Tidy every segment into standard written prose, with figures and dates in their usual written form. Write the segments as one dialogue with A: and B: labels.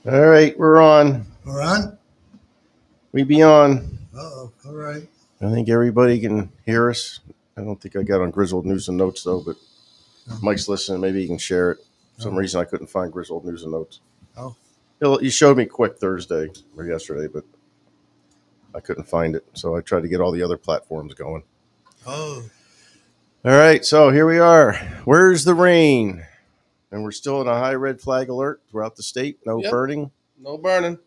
A: All right, we're on.
B: We're on?
A: We be on.
B: Uh-oh. All right.
A: I think everybody can hear us. I don't think I got on Grizzled News and Notes though, but
B: No.
A: Mike's listening. Maybe he can share it. For some
B: Oh.
A: reason I couldn't find Grizzled News and Notes.
B: Oh.
A: He showed me quick Thursday or yesterday, but I couldn't find it. So I tried to get all the other platforms going.
B: Oh.
A: All right, so here we are. Where's the rain? And we're still in a high red flag alert throughout the state. No
C: Yep.
A: burning.
C: No burning.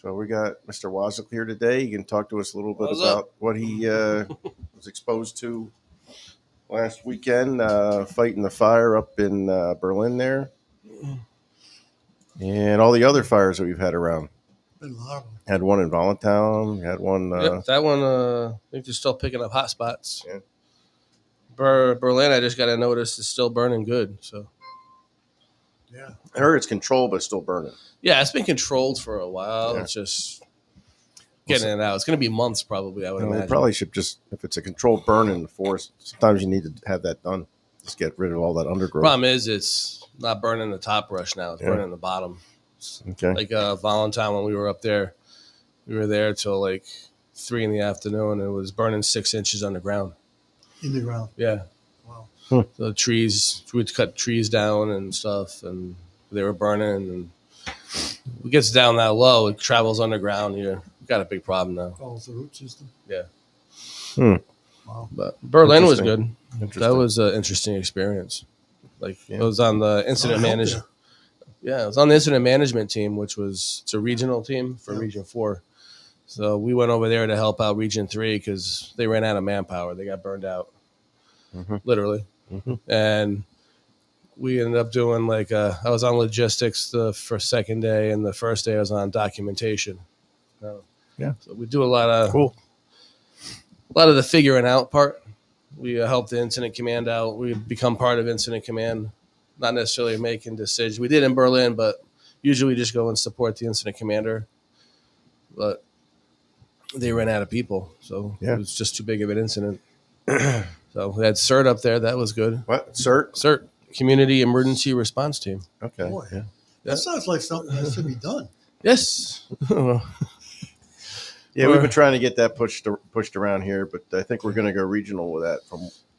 A: So we got Mr. Wozniak here today. He can talk to us a little bit
C: What's
A: about
C: up?
A: what he was exposed to last weekend, fighting the fire up in Berlin there, and all the other fires that we've had around.
B: Been a lot of them.
A: Had one in Voluntown. Had one.
C: Yep, that one, I think they're still picking up hot spots.
A: Yeah.
C: Berlin, I just got to notice, is still burning good. So,
B: Yeah.
A: I heard it's controlled, but it's still burning.
C: yeah, it's been controlled for a while.
A: Yeah.
C: It's just getting it out. It's going to be months probably, I would
A: They
C: imagine.
A: probably should just, if it's a controlled burn in the forest, sometimes you need to have that done. Just get rid of all that undergrowth.
C: Problem is, it's not burning the top brush now. It's
A: Yeah.
C: burning the bottom.
A: Okay.
C: Like Voluntown, when we were up there, we were there till like 3 p.m. and it was burning 6 inches underground.
B: In the ground.
C: Yeah.
B: Wow.
C: The trees, we would cut trees down and stuff, and they were burning. And it gets down that low, it travels underground here. We've got a big problem now.
B: Follows the root system.
C: Yeah.
B: Wow.
C: But Berlin was good.
A: Interesting.
C: That was an interesting experience. Like
A: Yeah.
C: it was on the incident
B: I hope
C: management. Yeah, it was on the incident management team, which was it's a regional team for
B: Yeah.
C: Region 4. So we went over there to help out Region 3 because they ran out of manpower. They got burned out,
A: Mhm.
C: literally.
A: Mhm.
C: And we ended up doing I was on logistics the first second day, and the first day I was on documentation.
A: Yeah.
C: So we do a lot of
A: Cool.
C: the figuring out part. We help the incident command out. We become part of incident command, not necessarily making decisions. We did in Berlin, but usually we just go and support the incident commander. But they ran out of people, so
A: Yeah.
C: it was just too big of an incident. So we had CERT up there. That was good.
A: What? CERT?
C: CERT, Community Emergency Response Team.
A: Okay.
B: Boy.
A: Yeah.
B: That sounds like something that should be done.
C: Yes.
A: Yeah, we've been trying to get that pushed around here, but I think we're going to go regional with that.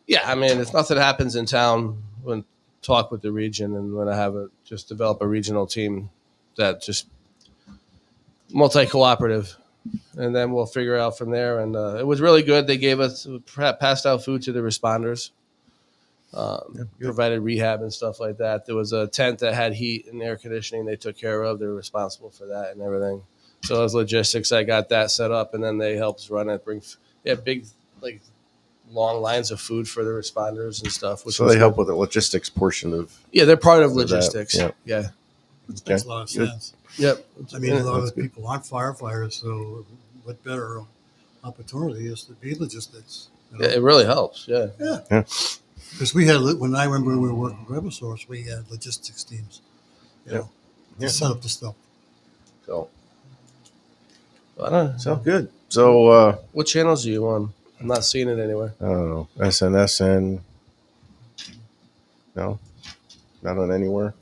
C: Yeah, I mean, if nothing happens in town, when talk with the region and when I have just develop a regional team that just multi-cooperative, and then we'll figure out from there. And it was really good. They gave us passed out food to the responders, provided rehab and stuff like that. There was a tent that had heat and air conditioning they took care of. They were responsible for that and everything. So as logistics, I got that set up, and then they helped run it. Big long lines of food for the responders and stuff.
A: So they help with the logistics portion of.
C: Yeah, they're part of
A: For that,
C: logistics.
A: yeah.
C: Yeah.
B: Which makes a lot of
A: Good.
B: sense.
C: Yep.
B: I mean, a lot
A: That's
B: of people aren't firefighters, so what better opportunity is to be logistics? You know?
C: Yeah, it really helps. Yeah.
B: Yeah. Because we had, when I remember we were working with Riversource, we had logistics teams, you know,
A: Yeah.
B: to set up the stuff.
A: So
C: I don't know.
A: sounds good. So
C: What channels are you on? I'm not seeing it anywhere.
A: I don't know. SNSN. No, not on anywhere.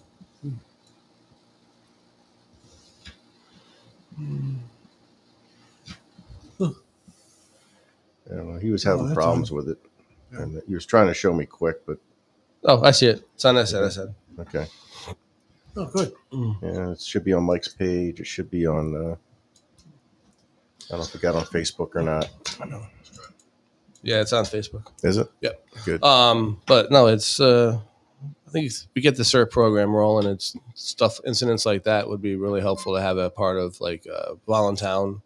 A: I don't know. He was having
B: that's
A: problems with it,
B: Yeah.
A: and he was trying to show me quick, but
C: Oh, I see it. It's on SNSN.
A: okay.
B: Oh, good.
A: Yeah, it should be on Mike's page. It should be on. I don't know if it got on Facebook or not.
C: Yeah, it's on Facebook.
A: Is it?
C: Yep.
A: Good.
C: But no, it's. I think we get the CERT program rolling. It's stuff, incidents like that would be really helpful to have a part of, like Voluntown,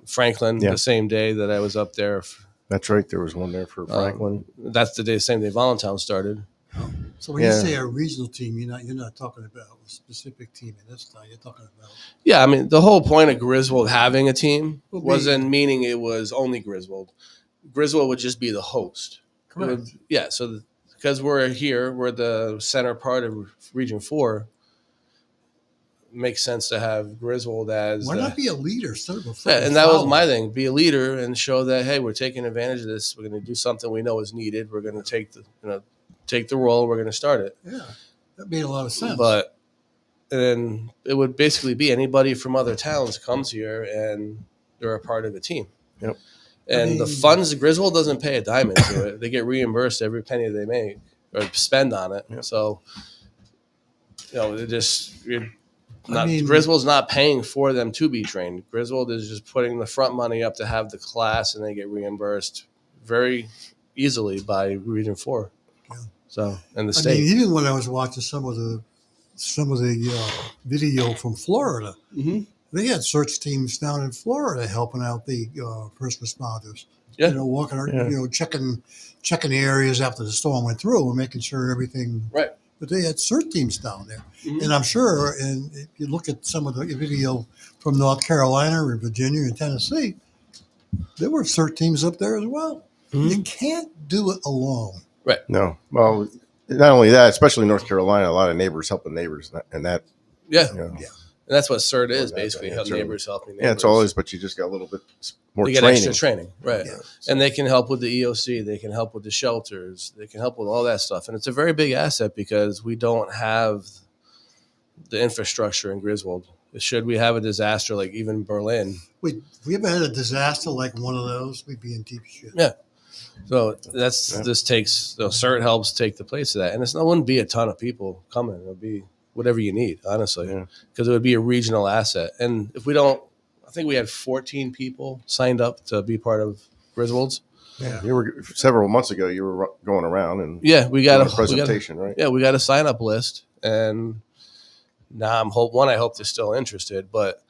C: Franklin.
A: Yeah.
C: The same day that I was up there.
A: That's right. There was one there for Franklin.
C: That's the same day Voluntown started.
B: So when you
A: Yeah.
B: say a regional team, you're not talking about a specific team in this time. You're talking about
C: Yeah, I mean, the whole point of Griswold having a team
B: Well,
C: wasn't meaning it was only Griswold. Griswold would just be the host. It would-
B: correct.
C: yeah, so because we're here, we're the center part of Region 4, makes sense to have Griswold as
B: Why
C: the-
B: not be a leader instead of a
C: yeah,
B: freaking
C: and that was
B: follower?
C: my thing. Be a leader and show that, hey, we're taking advantage of this. We're going to do something we know is needed. We're going to take the role. We're going to start it.
B: Yeah, that made a lot of sense.
C: But and it would basically be anybody from other towns comes here and they're a part of a team.
A: Yep.
C: And the
B: mean-
C: funds, Griswold doesn't pay a dime into it. They get reimbursed every penny they make or spend on it.
A: Yep.
C: So, they just
B: mean-
C: Griswold's not paying for them to be trained. Griswold is just putting the front money up to have the class, and they get reimbursed very easily by Region 4.
B: Yeah.
C: So, and the
B: I
C: state.
B: mean, even when I was watching some of the video from Florida,
C: Mhm.
B: they had search teams down in Florida helping out the first responders.
C: Yeah.
B: Walking,
A: Yeah.
B: checking the areas after the storm went through and making sure everything.
C: Right.
B: But they had search teams down there,
C: Mhm.
B: and I'm sure. And if you look at some of the video from North Carolina and Virginia and Tennessee, there were search teams up there as well.
C: Mhm.
B: You can't do it alone.
A: No. Well, not only that, especially in North Carolina, a lot of neighbors helping neighbors, and that,
C: Yeah.
A: you know,
C: And that's what CERT is,
A: Well,
C: basically.
A: yeah,
C: Help
A: true.
C: neighbors helping neighbors.
A: yeah, it's always, but you just got a little bit more
C: They get
A: training.
C: extra training. Right.
B: Yeah.
C: And they can help with the EOC. They can help with the shelters. They can help with all that stuff. And it's a very big asset because we don't have the infrastructure in Griswold. Should we have a disaster like even Berlin?
B: If we ever had a disaster like one of those, we'd be in deep shit.
C: Yeah. So this takes, CERT helps take the place of that. And it wouldn't be a ton of people coming. It'll be whatever you need, honestly,
A: Yeah.
C: because it would be a regional asset. And if we don't, I think we had 14 people signed up to be part of Griswold's.
B: Yeah.
A: You were several months ago. You were going around and
C: Yeah, we got
A: doing
C: a
A: presentation, right?
C: Yeah, we got a sign up list, and now I hope they're still interested. But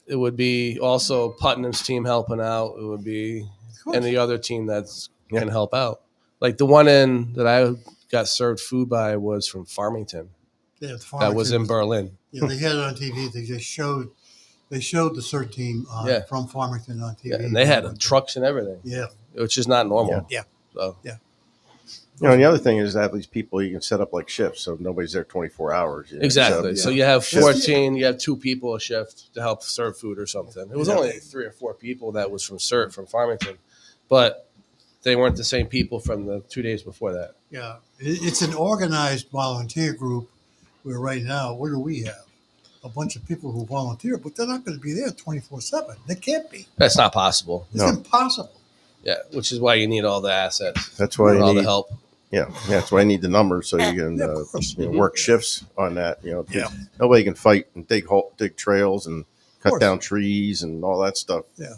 C: it would be also Putnam's team helping out. It would be
B: Of course.
C: any other team that's
A: Yeah.
C: can help out. Like the one that I got served food by was from Farmington.
B: Yeah, the
C: That was in
B: Farmington-
C: Berlin.
B: Yeah, they had it on TV. They just showed the CERT team
C: Yeah.
B: from Farmington on TV.
C: Yeah, and they had trucks and everything,
B: Yeah,
C: which is not normal.
B: Yeah.
C: So
A: You know, and the other thing is to have these people you can set up like shifts, so nobody's there 24 hours. you know,
C: exactly.
A: so-
C: So you have
B: Yeah.
C: 14. You have 2 people a shift to help serve food or something. It was
B: Yeah.
C: only 3 or 4 people that was from CERT from Farmington, but they weren't the same people from the 2 days before that.
B: yeah. It's an organized volunteer group. Where right now, what do we have? A bunch of people who volunteer, but they're not going to be there 24/7. They can't be.
C: That's not possible.
B: It's
A: No.
B: impossible.
C: Yeah, which is why you need all the assets.
A: That's why you
C: all the
A: need,
C: help.
A: yeah, that's why I need the numbers so you can
B: Yeah, of course.
A: work shifts on that.
B: Yeah.
A: Nobody can fight and dig trails and cut
B: course.
A: down trees and all that stuff.
B: Yeah.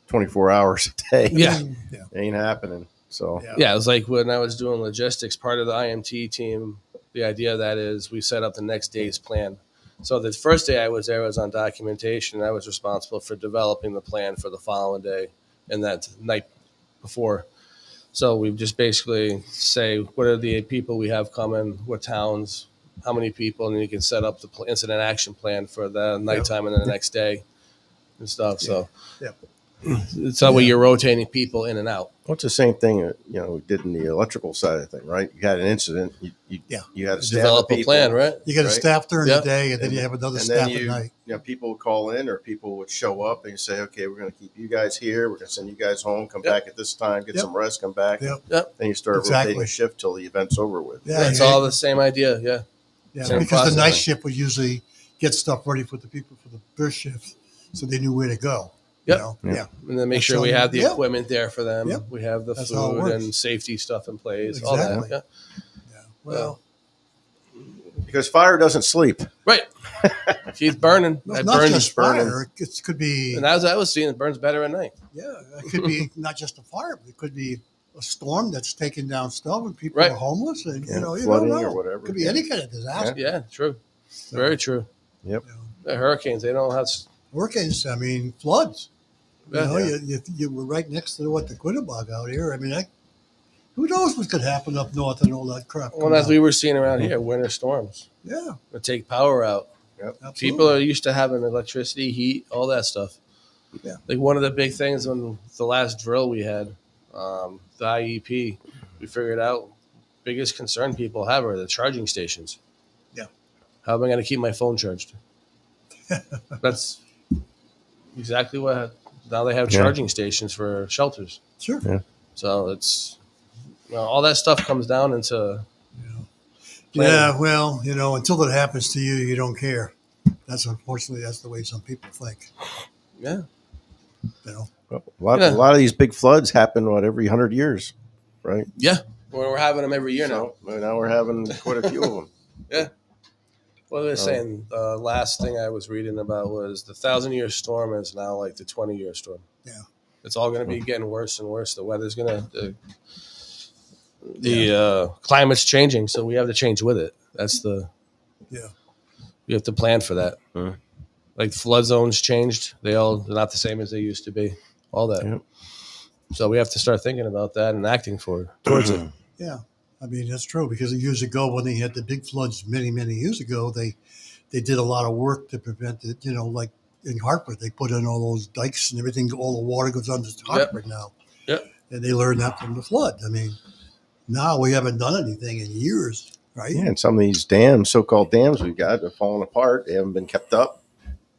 A: 24 hours a day.
C: Yeah.
B: Yeah.
A: It ain't happening. So
B: Yeah.
C: Yeah, it was like when I was doing logistics, part of the IMT team, the idea of that is we set up the next day's plan. So the first day I was there was on documentation. And I was responsible for developing the plan for the following day and that night before. So we just basically say, what are the people we have coming, what towns, how many people, and then you can set up the incident action plan for the nighttime and then the next day and stuff. So
B: Yeah.
C: it's that way you're rotating people in and out.
A: what's the same thing we did in the electrical side of the thing, right? You had an incident. You had to staff
C: Develop
A: the
C: a
A: people,
C: plan, right?
B: You got a
A: Right.
B: staff during
C: Yeah.
B: the day, and then you have another
A: And
B: staff
A: then
B: at night.
A: people would call in or people would show up and you say, okay, we're going to keep you guys here. We're going to send you guys home. Come
C: Yep.
A: back at this time, get
B: Yep.
A: some rest, come back.
B: Yep.
C: Yep.
A: Then you start
B: Exactly.
A: rotating the shift till the event's over with.
B: Yeah,
C: It's
B: yeah.
C: all the same idea. Yeah.
B: Yeah,
C: Same
B: because the
C: process.
B: night shift would usually get stuff ready for the people for the first shift, so they knew where to go.
C: Yep.
B: You know?
A: Yeah.
B: Yeah.
C: And then make
B: That's
C: sure we
B: how-
C: have the
B: yeah.
C: equipment there for them.
B: Yep.
C: We have the
B: That's how it
C: food
B: works.
C: and safety stuff in place. All that.
B: Exactly.
C: Yeah.
B: Yeah. Well,
A: Because fire doesn't sleep.
C: Right. She's burning.
B: no,
C: I
B: not
C: burned.
B: just fire. It could be.
C: And as I was seeing, it burns better at night.
B: Yeah, it could be not just a fire, but it could be a storm that's taking down stuff and people
C: Right.
B: are homeless, and
A: Yeah,
B: you don't
A: flooding
B: know.
A: or whatever.
B: It could be any kind of disaster.
C: Yeah, true. Very true.
A: Yep.
B: You know,
C: The hurricanes, they don't have.
B: hurricanes, I mean, floods. You
C: Yeah.
B: know, you were right next to the Quinnebog out here. I mean, who knows what could happen up north and all that crap.
C: Well,
B: come
C: as
B: out.
C: we were seeing around here, winter storms.
B: Yeah,
C: They take power out.
B: absolutely.
C: People are used to having electricity, heat, all that stuff.
B: Yeah.
C: Like one of the big things when the last drill we had, the IEP, we figured out biggest concern people have are the charging stations.
B: Yeah.
C: How am I going to keep my phone charged? That's exactly what. Now they have
A: Yeah.
C: charging stations for shelters.
B: Sure.
A: Yeah.
C: So it's all that stuff comes down into
B: You know.
C: planning.
B: Yeah, well, until it happens to you, you don't care. Unfortunately, that's the way some people think.
C: Yeah.
B: You know,
A: A lot,
C: Yeah.
A: a lot of these big floods happen every 100 years, right?
C: Yeah. We're having them every year now.
A: So now we're having quite a few of them.
C: Yeah. What were they saying? The last thing I was reading about was the 1,000-year storm is now like the 20-year storm.
B: Yeah.
C: It's all going to be getting worse and worse. The weather's going to, the climate's changing, so we have to change with it. That's
B: Yeah.
C: we have to plan for that.
A: Hmm.
C: Like flood zones changed. They're not the same as they used to be. All that.
A: Yep.
C: So we have to start thinking about that and acting towards it.
B: Yeah. I mean, that's true because years ago when they had the big floods many, many years ago, they did a lot of work to prevent it. Like in Hartford, they put in all those dikes and everything. All the water goes under Hartford now.
C: Yep.
B: And they learned that from the flood. I mean, now we haven't done anything in years, right?
A: Yeah, and some of these dams, so-called dams we've got, are falling apart. They haven't been kept up.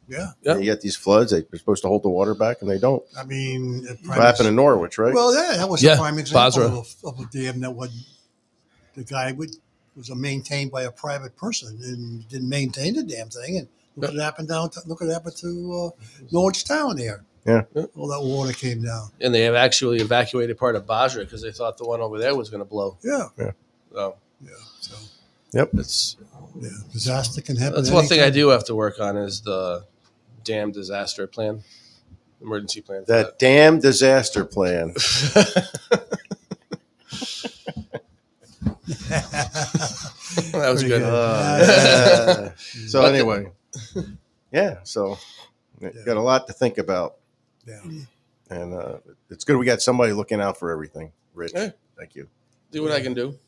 B: Yeah.
C: Yep.
A: And you get these floods. They're supposed to hold the water back, and they don't.
B: I mean,
A: What happened in Norwich, right?
B: Well, yeah, that was
C: Yeah,
B: a prime example
C: Basra.
B: of a dam that the guy was maintained by a private person and didn't maintain the damn thing. And look what happened look what happened to Norwich Town there.
A: Yeah.
B: All that water came down.
C: And they have actually evacuated part of Basra because they thought the one over there was going to blow.
B: Yeah.
C: So
B: Yeah. So
C: it's
B: disaster can happen.
C: that's one thing I
B: anytime.
C: do have to work on is the dam disaster plan, emergency plan. For
A: That damn disaster plan.
C: that was
B: Pretty
C: good.
B: good.
A: So
C: But
A: anyway, so got a lot to think about,
B: Yeah.
A: and it's good we got somebody looking out for everything. Rich,
C: Yeah.
A: thank you.
C: Do what I can do.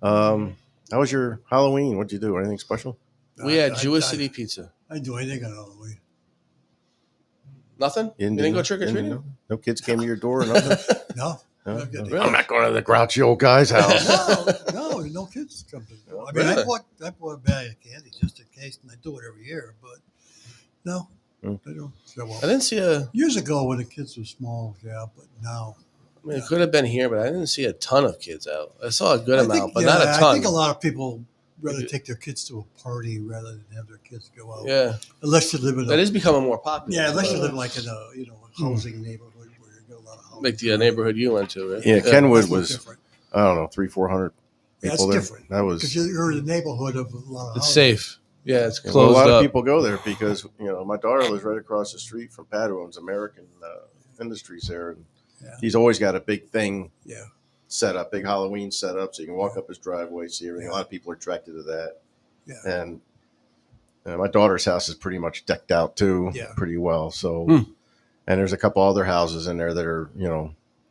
A: How was your Halloween? What'd you do? Anything special?
C: We had
B: I-
C: Jewish
B: I-
C: City pizza.
B: I didn't do anything on Halloween.
C: Nothing? You didn't go trick or treating?
A: No kids came to your door or nothing?
B: No.
A: No?
B: Not good.
C: Really?
A: I'm not going to the grouchy old guy's house.
B: No kids come to the door. I mean,
C: Really?
B: I bought a bag of candy just in case, and I do it every year. But no,
A: Mm.
B: they don't show
C: I
B: up.
C: didn't see
B: Years ago, when the kids were small, yeah, but now
C: I mean, it could have been here, but I didn't see a ton of kids out. I saw a good
B: I
C: amount,
B: think,
C: but not a ton.
B: I think a lot of people rather take their kids to a party rather than have their kids go out.
C: Yeah,
B: Unless you live in
C: that is becoming more popular.
B: yeah, unless you live like in a housing neighborhood where you get a lot of housing.
C: Like the neighborhood you went to, right?
A: Yeah, Kenwood
B: That's
A: was,
B: different.
A: I don't know, 300-400
B: That's
A: people there.
B: different.
A: That was
B: Because you're in a neighborhood of a lot of
C: It's
B: housing.
C: safe. Yeah, it's
A: well,
C: closed
A: a lot
C: up.
A: of people go there because my daughter lives right across the street from Padua, owns American Industries there, and
B: Yeah.
A: he's always got a big thing
B: Yeah.
A: set up, big Halloween set up, so you can walk up his driveway, see everything. A lot of people are attracted to that,
B: Yeah.
A: and my daughter's house is pretty much decked out too,
B: Yeah.
A: pretty well. So,
C: Hmm.
A: and there's a couple other houses in there that are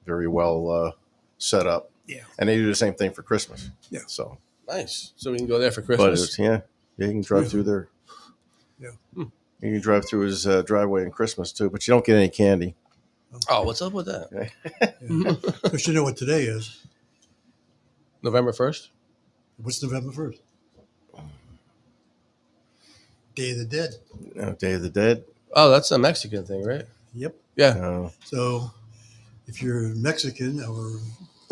A: very well set up.
B: Yeah.
A: And they do the same thing for Christmas.
B: Yeah.
A: So,
C: Nice. So we can go there for
A: but
C: Christmas.
A: it's, you can drive through there.
B: Yeah.
A: You can drive through his driveway in Christmas too, but you don't get any candy.
C: Oh, what's up with that?
B: Because you know what today is.
C: November 1st?
B: What's November 1st? Day of the Dead.
A: Day of the Dead.
C: Oh, that's a Mexican thing, right?
B: Yep.
C: Yeah.
B: So if you're Mexican or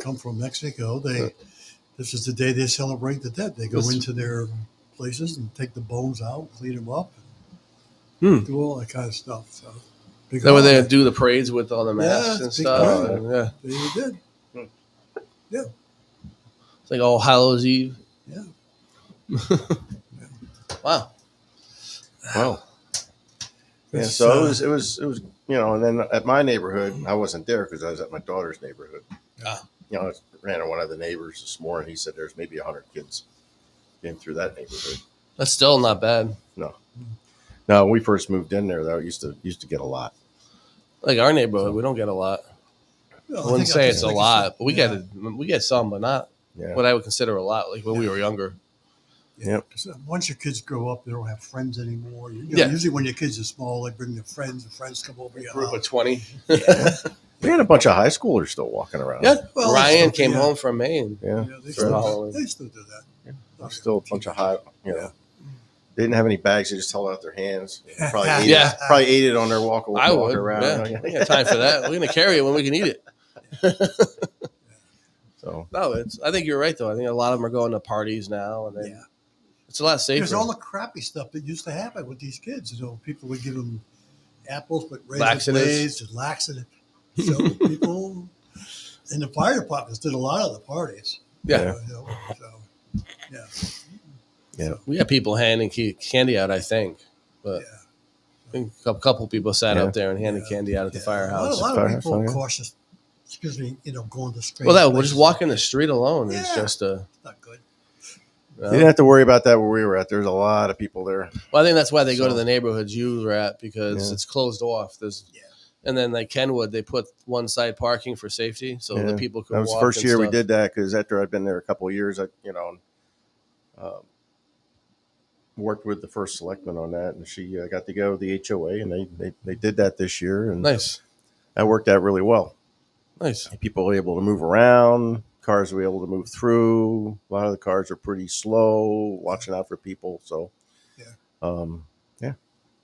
B: come from Mexico, this is the day they celebrate the dead. They go
C: This-
B: into their places and take the bones out, clean them up,
C: Hmm.
B: do all that kind of stuff. So big
C: Is that where they
B: holiday.
C: do the parades with all the masks and
B: it's big
C: stuff?
B: parade.
C: And, yeah.
B: Day of the Dead.
C: It's like All Hallows Eve.
B: Yeah.
C: Wow.
A: Wow. Yeah.
B: It's,
A: So it was and then at my neighborhood, I wasn't there because I was at my daughter's neighborhood.
C: Ah.
A: I ran into one of the neighbors this morning. He said there's maybe 100 kids came through that neighborhood.
C: That's still not bad.
A: No, when we first moved in there, though, used to get a lot.
C: Like our neighborhood, we don't get a lot.
B: well,
C: I wouldn't say it's a
B: like
C: lot, but we
B: yeah.
C: get some, but not
A: Yeah.
C: what I would consider a lot. Like when we were younger.
A: Yep.
B: 'Cause, once your kids grow up, they don't have friends anymore.
C: Yeah.
B: Usually when your kids are small, they bring their friends. The friends come over your
C: Group of
B: house.
C: 20.
A: We had a bunch of high schoolers still walking around.
C: Yeah.
B: Well,
C: Ryan
B: that's-
C: came
B: yeah.
C: home from Maine.
A: Yeah.
B: Yeah, they,
C: For
B: still,
C: Halloween.
B: they still do that.
A: There's still a bunch of high.
B: Yeah.
A: They didn't have any bags. They just held out their hands. Probably ate,
C: Yeah.
A: probably ate it on their walk
C: I
A: walk
C: would.
A: around.
C: Yeah. We got time for that. We're going to carry it when we can eat it.
A: So
C: No, I think you're right though. I think a lot of them are going to parties now, and then
B: Yeah.
C: it's a lot safer.
B: There's all the crappy stuff that used to happen with these kids. You know, people would give them apples, but razor
C: Laxatives.
B: blades and laxative. So people in the fire departments did a lot of the parties.
C: Yeah.
B: You know, so, yeah.
C: We had people handing candy out, I think, but
B: Yeah.
C: I think a couple people sat
A: Yeah.
C: out there and handed
B: Yeah.
C: candy out at the
B: A
C: firehouse.
B: lot of
A: Firehouse,
B: people are
A: yeah.
B: cautious. Excuse me, going to strange
C: Well, we're
B: places.
C: just walking the street alone. It's
B: Yeah.
C: just
B: It's not good.
A: you didn't have to worry about that where we were at. There's a lot of people there.
C: Well, I think that's why they go to
A: So-
C: the neighborhoods you were at because
A: Yeah.
C: it's closed off.
B: Yeah.
C: And then like Kenwood, they put one side parking for safety, so the
A: Yeah.
C: people could
A: That was the
C: walk.
A: first
C: and
A: year we
C: stuff.
A: did that because after I'd been there a couple of years, I worked with the first selectman on that, and she got to go to the HOA, and they did that this year, and
C: Nice,
A: that worked out really well.
C: nice.
A: People were able to move around, cars were able to move through. A lot of the cars are pretty slow, watching out for people. So,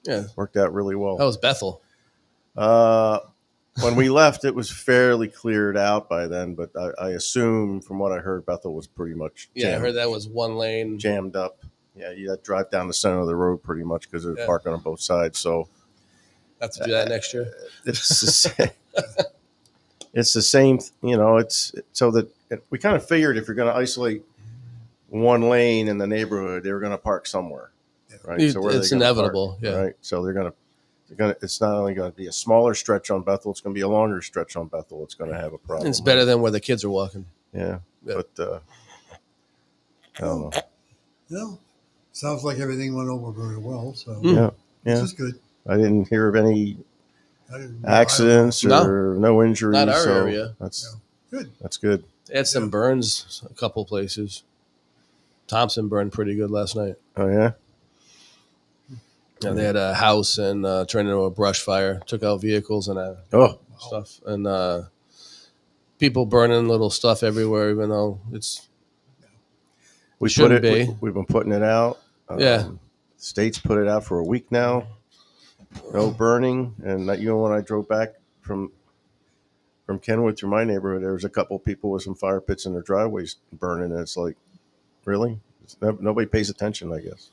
C: Yeah,
A: worked out really well.
C: that was Bethel.
A: When we left, it was fairly cleared out by then, but I assume from what I heard, Bethel was pretty much
C: Yeah, I heard that was one lane.
A: jammed up. Yeah, you had to drive down the center of the road pretty much because they're
C: Yeah.
A: parking on both sides. So
C: Have to do that next year.
A: it's the same, it's the same. It's so that we kind of figured if you're going to isolate one lane in the neighborhood, they were going to park somewhere, right?
C: It's
A: where are they gonna
C: inevitable,
A: park,
C: yeah.
A: Right. So they're going to. It's not only going to be a smaller stretch on Bethel; it's going to be a longer stretch on Bethel. It's going to have a problem.
C: It's better than where the kids are walking.
A: Yeah,
C: Yeah.
A: but I don't know.
B: Yeah. Sounds like everything went over very well. So
C: Mm.
A: Yeah,
B: this is good.
A: I didn't hear of any
B: I didn't-
A: accidents
C: No.
A: or no injuries.
C: Not our
A: so
C: area.
A: That's
B: Good.
A: that's good.
C: They had some burns a couple places. Thompson burned pretty good last night.
A: Oh yeah.
C: And they had a house and turned into a brush fire, took out vehicles and
A: Oh,
C: stuff. And people burning little stuff everywhere, even though it's
A: we
C: Shouldn't
A: put it.
C: be.
A: We've been putting it out.
C: Yeah.
A: State's put it out for a week now. No burning, and when I drove back from Kenwood through my neighborhood, there was a couple people with some fire pits in their driveways burning, and it's like, really? Nobody pays attention, I guess.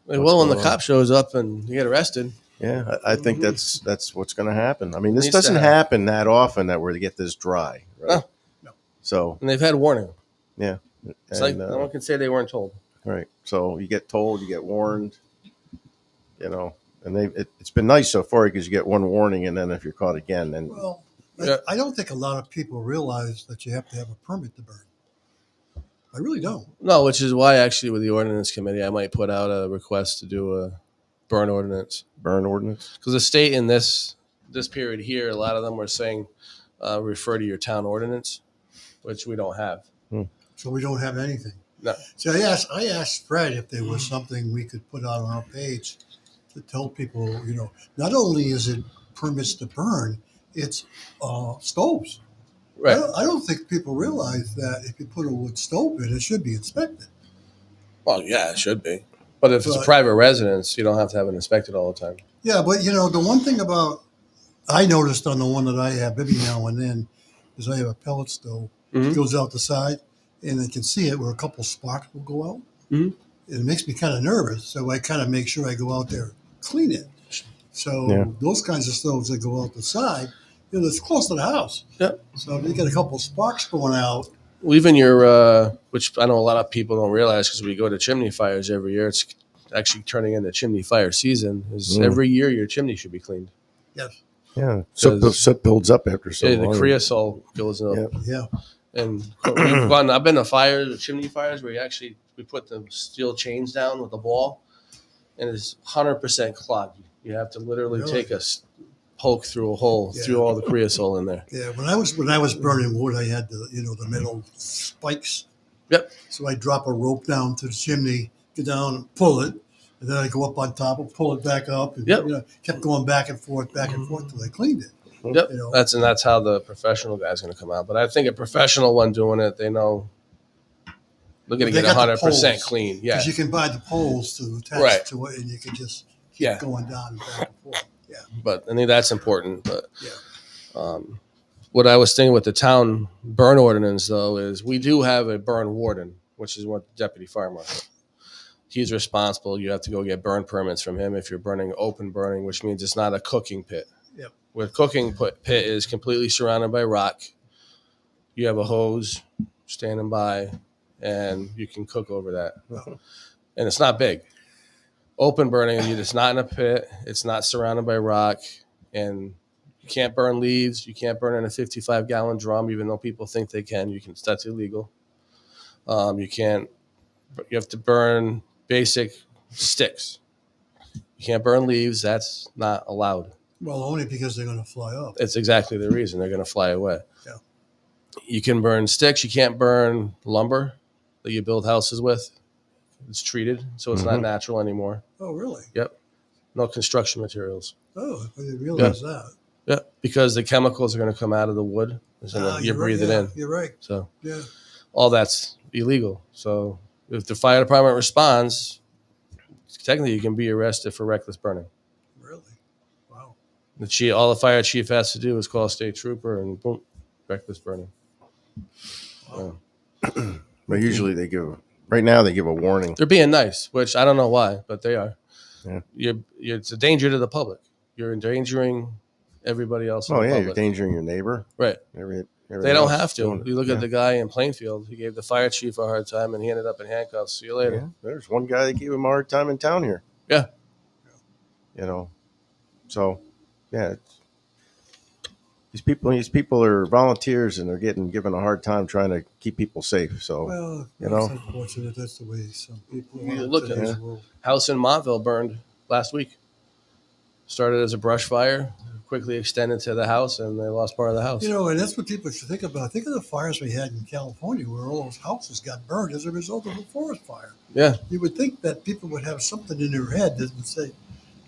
C: like, well, when the
A: going on?
C: cop shows up and you get arrested.
A: Yeah, I think that's what's going to happen. I mean, this
C: Needs to
A: doesn't
C: happen.
A: happen that often that we get this dry, right?
B: No.
A: So
C: And they've had warning.
A: yeah,
C: It's like no one can say they weren't told.
A: right. So you get told, you get warned, and it's been nice so far because you get one warning, and then if you're caught again, then
B: Well,
C: Yeah.
B: I don't think a lot of people realize that you have to have a permit to burn. I really don't.
C: No, which is why actually with the ordinance committee, I might put out a request to do a burn ordinance.
A: burn ordinance.
C: Because the state in this period here, a lot of them were saying refer to your town ordinance, which we don't have.
B: So we don't have anything.
C: No.
B: So I asked Fred if there was something we could put out on our page to tell people, not only is it permits to burn, it's stoves.
C: Right.
B: I don't think people realize that if you put a wood stove in, it should be inspected.
C: Well, yeah, it should be. But if it's a
B: But-
C: private residence, you don't have to have it inspected all the time.
B: Yeah, but the one thing about I noticed on the one that I have every now and then is I have a pellet stove.
C: Mhm.
B: It goes out the side, and I can see it where a couple sparks will go out.
C: Mhm.
B: It makes me kind of nervous, so I kind of make sure I go out there and clean it. So
A: Yeah.
B: those kinds of stoves that go out the side, it's close to the house.
C: Yep.
B: So if you get a couple sparks going out,
C: Well, even your, which I know a lot of people don't realize because we go to chimney fires every year. It's actually turning into chimney fire season. Is every year your chimney should be cleaned.
B: yes,
A: Yeah, soot builds up after so
C: The
A: long.
C: creosote goes up.
A: Yeah.
B: yeah,
C: And I've been to fires, the chimney fires, where we put the steel chains down with the ball, and it's 100% clogged. You have to literally
B: Really?
C: take a poke through a hole
B: Yeah.
C: through all the creosote in there.
B: yeah. When I was burning wood, I had the metal spikes.
C: Yep.
B: So I drop a rope down to the chimney, get down and pull it, and then I go up on top and pull it back up. And,
C: Yep.
B: Kept going back and forth till I cleaned it.
C: Yep.
B: You know.
C: That's how the professional guy's going to come out. But I think a professional one doing it, they know they're going to
B: They
C: get
B: got the
C: 100%
B: poles.
C: clean. Yeah.
B: Because you can buy the poles to attach
C: Right.
B: to it, and you can just keep
C: Yeah.
B: going down and back and forth. Yeah,
C: But I think that's important. But
B: yeah.
C: What I was thinking with the town burn ordinance, though, is we do have a burn warden, which is what the deputy fire marshal. He's responsible. You have to go get burn permits from him if you're burning open burning, which means it's not a cooking pit.
B: Yep.
C: Where cooking pit is completely surrounded by rock. You have a hose standing by, and you can cook over that.
B: Oh.
C: And it's not big. Open burning, it's not in a pit. It's not surrounded by rock, and you can't burn leaves. You can't burn in a 55-gallon drum, even though people think they can. You can. That's illegal. You can't. You have to burn basic sticks. You can't burn leaves. That's not allowed.
B: Well, only because they're going to fly up.
C: It's exactly the reason they're going to fly away.
B: Yeah.
C: You can burn sticks. You can't burn lumber that you build houses with. It's treated, so it's not natural anymore.
B: Oh, really?
C: Yep. No construction materials.
B: Oh, I didn't realize that.
C: Yeah, because the chemicals are going to come out of the wood. You breathe it in.
B: You're right.
C: So
B: Yeah.
C: all that's illegal. So if the fire department responds, technically you can be arrested for reckless burning.
B: Really? Wow.
C: All the fire chief has to do is call a state trooper and boom, reckless burning.
B: Wow.
A: But usually right now they give a warning.
C: They're being nice, which I don't know why, but they are.
A: Yeah.
C: It's a danger to the public. You're endangering everybody else.
A: Oh,
C: in the
A: yeah,
C: public.
A: you're endangering your neighbor.
C: Right.
A: They
C: They don't have to. You look at the guy in Plainfield. He gave the fire chief a hard time, and he ended up in handcuffs. See you later.
A: Yeah, there's one guy that gave him a hard time in town here.
C: Yeah.
A: So, yeah. These people are volunteers, and they're given a hard time trying to keep people safe. So,
B: Well,
A: you
B: it's
A: know.
B: unfortunate. That's the way some people
C: You
B: are in
C: look at
B: today's
A: it.
B: world.
C: House in Montville burned last week. Started as a brush fire, quickly extended to the house, and they lost part of the house.
B: You know, and that's what people should think about. Think of the fires we had in California where all those houses got burned as a result of a forest fire.
C: Yeah.
B: You would think that people would have something in their head that would say,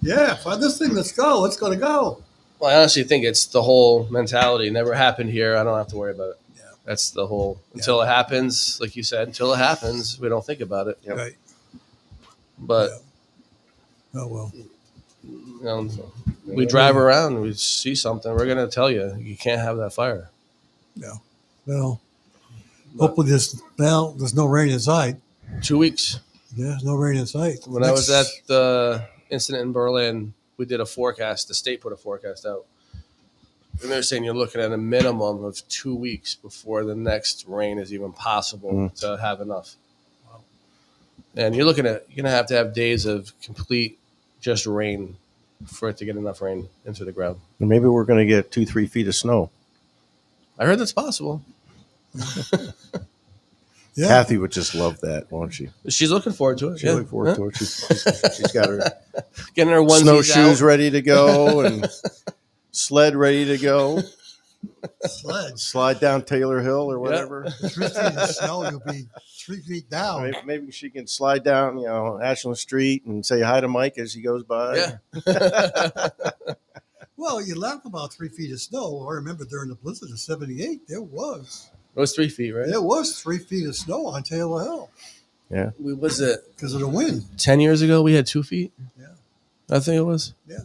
B: yeah, find this thing, let's go, it's going to go.
C: Well, I honestly think it's the whole mentality. Never happened here. I don't have to worry about it.
B: Yeah.
C: That's the whole. Until it happens, like you said, until it happens, we don't think about it.
A: Yep.
B: Right.
C: But
B: Oh, well.
C: you know, we drive around, and we see something. We're gonna tell you can't have that fire.
B: Well, hopefully there's no rain in sight.
C: 2 weeks.
B: Yeah, there's no rain in sight.
C: When I was at the incident in Berlin, we did a forecast. The state put a forecast out. And they're saying you're looking at a minimum of 2 weeks before the next rain is even possible to have enough.
B: Wow.
C: And you're going to have days of complete just rain for it to get enough rain into the ground.
A: And maybe we're going to get 2-3 feet of snow.
C: I heard that's possible.
B: Yeah.
A: Kathy would just love that, won't she?
C: She's looking forward to it.
A: She's looking forward to it. She's got her
C: Getting her onesies
A: snowshoes
C: out.
A: ready to go and sled ready to go.
B: Sled.
A: Slide down Taylor Hill or whatever.
B: 3 feet of snow, you'll be 3 feet down.
A: Maybe she can slide down, Ashland Street and say hi to Mike as he goes by.
C: Yeah.
B: Well, you laugh about 3 feet of snow. I remember during the blizzard of '78, there was
C: 3 feet, right?
B: 3 feet of snow on Taylor Hill
C: Was it
B: because of the wind.
C: 10 years ago we had 2 feet?
B: Yeah.
C: I think it was.
A: We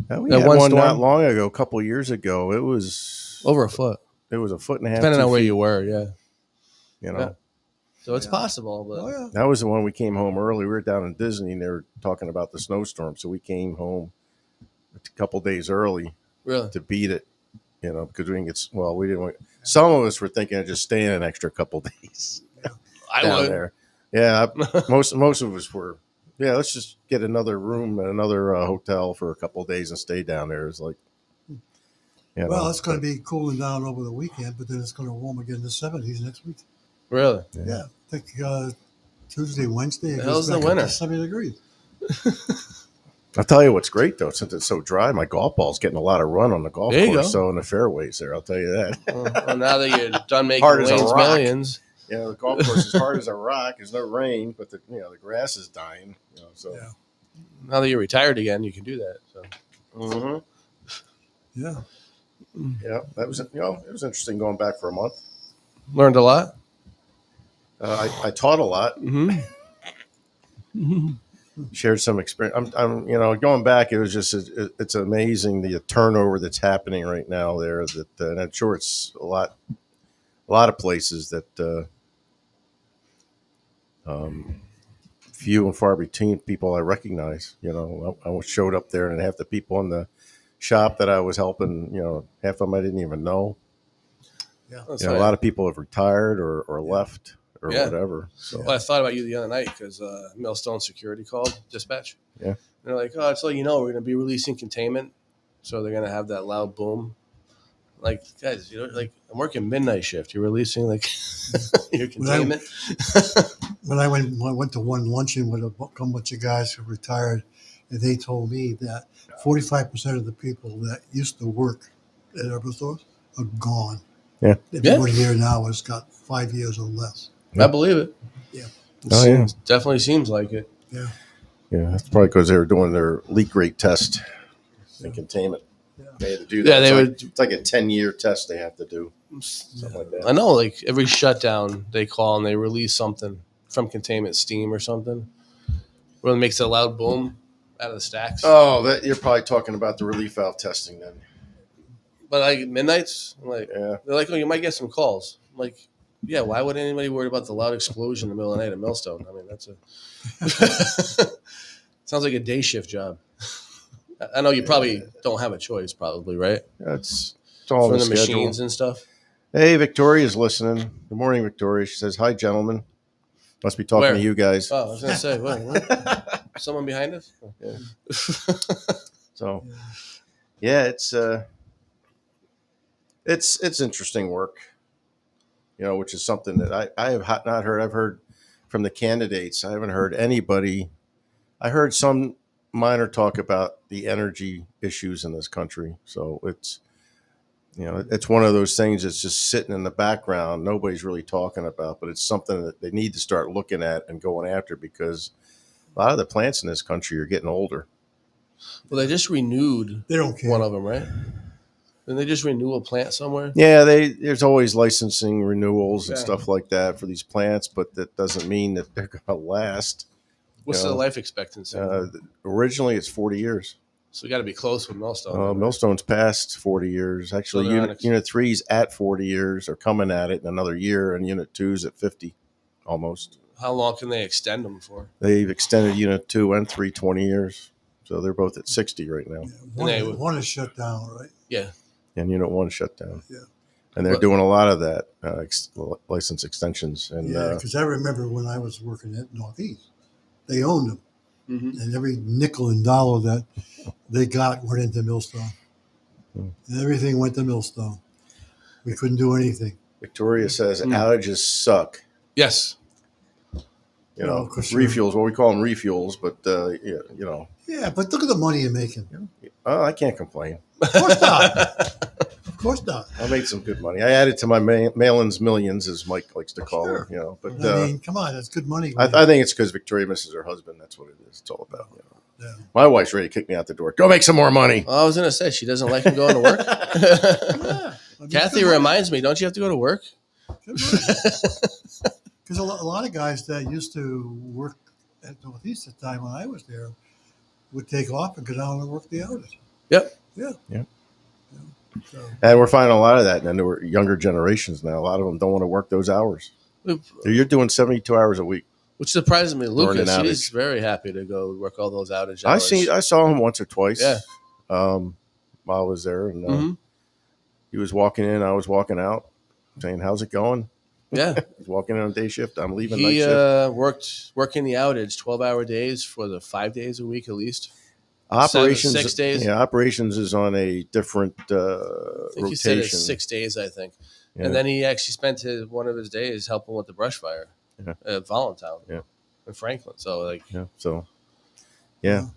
C: That
A: had
C: one
A: one not
C: storm?
A: long ago, a couple of years ago. It was
C: Over a foot.
A: a foot and a half.
C: Depending
A: 2
C: on where
A: feet,
C: you were, yeah.
A: Yeah.
C: So it's
B: Yeah.
C: possible, but
B: Oh, yeah.
A: That was the one we came home early. We were down in Disney and they were talking about the snowstorm. So we came home a couple days early
C: really.
A: to beat it, because we didn't we didn't want, some of us were thinking of just staying an extra couple days
C: I
A: down
C: would.
A: there. Yeah. Most of us were, let's just get another room at another hotel for a couple of days and stay down there. It's like,
B: Well, it's going to be cooling down over the weekend, but then it's going to warm again in the 70s next week.
C: Really?
B: Yeah. I think Tuesday, Wednesday, it
C: The
B: goes
C: hell's the
B: back up
C: winter?
B: to 70 degrees.
A: I'll tell you what's great though, since it's so dry, my golf ball's getting a lot of run on the golf
C: There you
A: course.
C: go.
A: So in the fairways there, I'll tell you that.
C: Well, now that you're done making
A: Hard as a
C: Wayne's
A: rock.
C: Millions,
A: The golf course is hard as a rock. There's no rain, but the grass is dying. So
B: Yeah.
C: now that you're retired again, you can do that. So
A: Mhm.
B: Yeah.
A: Yeah, that was it was interesting going back for a month.
C: learned a lot.
A: I taught a lot.
C: Mm-hmm.
A: shared some experience. I'm going back. It was just it's amazing the turnover that's happening right now there. That and I'm sure it's a lot of places that few and far between people I recognize. I showed up there and half the people in the shop that I was helping, half of them I didn't even know.
B: Yeah.
C: That's
A: A lot of people have retired or left or
C: Yeah.
A: whatever. So
C: Well, I thought about you the other night because Millstone Security called dispatch.
A: Yeah.
C: They're like, oh, just to let you know, we're going to be releasing containment. So they're going to have that loud boom. Like, guys, like I'm working midnight shift. You're releasing like your containment.
B: When I went to one luncheon with a bunch of guys who retired, and they told me that 45% of the people that used to work at Urban Stores are gone.
A: Yeah.
B: Everybody here now has got 5 years or less.
C: I believe it.
B: Yeah.
A: Oh, yeah.
C: Definitely seems like it.
B: Yeah.
A: yeah, that's probably because they were doing their leak rate test and containment.
B: Yeah.
A: They had to do that.
C: Yeah, they
A: It's like a 10-year test they have to do. Something like that.
C: I know, like every shutdown, they call and they release something from containment steam or something. Where it makes a loud boom out of the stacks.
A: Oh, you're probably talking about the relief valve testing then.
C: But like midnights, like
A: Yeah.
C: they're like, oh, you might get some calls. I'm like, yeah, why would anybody worry about the loud explosion in the middle of the night at Millstone? I mean, that's sounds like a day shift job. I know you probably don't have a choice, probably, right?
A: It's all
C: From
A: in
C: the
A: the schedule.
C: machines and stuff.
A: Hey, Victoria's listening. Good morning, Victoria. She says, hi, gentlemen. Must be talking
C: Where?
A: to you guys.
C: Oh, I was gonna say, what? Someone behind us?
A: Yeah. So, yeah, it's interesting work, which is something that I have not heard. I've heard from the candidates. I haven't heard anybody. I heard some minor talk about the energy issues in this country. So it's one of those things that's just sitting in the background. Nobody's really talking about, but it's something that they need to start looking at and going after because a lot of the plants in this country are getting older.
C: Well, they just renewed
B: They don't care.
C: one of them, right? Didn't they just renew a plant somewhere?
A: Yeah, there's always licensing renewals and
C: Yeah.
A: stuff like that for these plants, but that doesn't mean that they're going to last.
C: What's
A: Yeah.
C: the life expectancy?
A: Originally, it's 40 years.
C: So we got to be close with Millstone.
A: Millstone's past 40 years. Actually,
C: So they're on
A: unit 3's at 40 years or coming at it in another year, and Unit 2's at 50 almost.
C: How long can they extend them for?
A: They've extended Unit 2 and 3 20 years. So they're both at 60 right now.
B: One is shut down, right?
C: Yeah.
A: And Unit 1 shut down.
B: Yeah.
A: And they're doing a lot of that, license extensions. And
B: Yeah, because I remember when I was working at Northeast, they owned them.
C: Mm-hmm.
B: And every nickel and dollar that they got went into Millstone. And everything went to Millstone. We couldn't do anything.
A: Victoria says outages suck.
C: Yes.
B: Well, 'cause
A: refuels. Well, we call them refuels, but
B: Yeah, but look at the money you're making.
A: I can't complain.
B: Of course not. Of course not.
A: I made some good money. I added to my mail-ins millions, as Mike likes to call
B: Sure.
A: them. But
B: I mean, come on, that's good money.
A: I think it's because Victoria misses her husband. That's what it is. It's all about.
B: Yeah.
A: My wife's ready to kick me out the door. Go make some more money.
C: Well, I was gonna say she doesn't like him going to work.
B: Yeah, I mean,
C: Kathy
B: good money.
C: reminds me, don't you have to go to work?
B: Because a lot of guys that used to work at Northeast at the time when I was there would take off and go down and work the outage.
C: Yep.
B: Yeah.
A: Yeah.
B: So,
A: And we're finding a lot of that in the newer, younger generations now. A lot of them don't want to work those hours. You're doing 72 hours a week.
C: Which surprises me.
A: During
C: Lucas,
A: an
C: he's
A: outage.
C: very happy to go work all those outage hours.
A: I saw him once or twice.
C: Yeah.
A: While I was there, and
C: Mhm.
A: he was walking in, I was walking out, saying, "How's it going?"
C: Yeah.
A: He's walking in on day shift. I'm leaving night
C: He
A: shift.
C: working the outage 12-hour days for the 5 days a week at least.
A: Operations
C: 6 days.
A: Yeah, operations is on a different
C: I think he said
A: rotation.
C: it's 6 days, I think.
A: Yeah.
C: And then he actually spent one of his days helping with the brush fire
A: Yeah.
C: at Voluntown
A: Yeah.
C: in Franklin. So, like,
A: Yeah. So, yeah.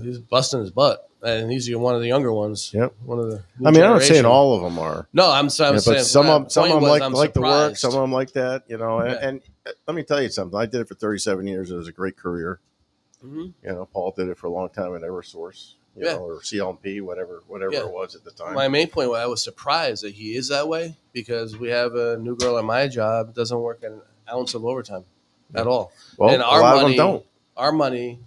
C: he's busting his butt. And he's one of the younger ones.
A: Yep.
C: One of the new
A: I mean, I'm not saying
C: generation.
A: all of them are.
C: No, I'm saying.
A: But some
C: my
A: of them
C: point was, I'm
A: like the work.
C: surprised.
A: Some of them like that.
C: Yeah.
A: And let me tell you something. I did it for 37 years. It was a great career.
C: Mhm.
A: Paul did it for a long time at EverSource.
C: Yeah.
A: Or CLMP, whatever
C: Yeah.
A: it was at the time.
C: My main point was I was surprised that he is that way because we have a new girl at my job that doesn't work an ounce of overtime at all.
A: Well,
C: and
A: a lot of them don't.
C: Our money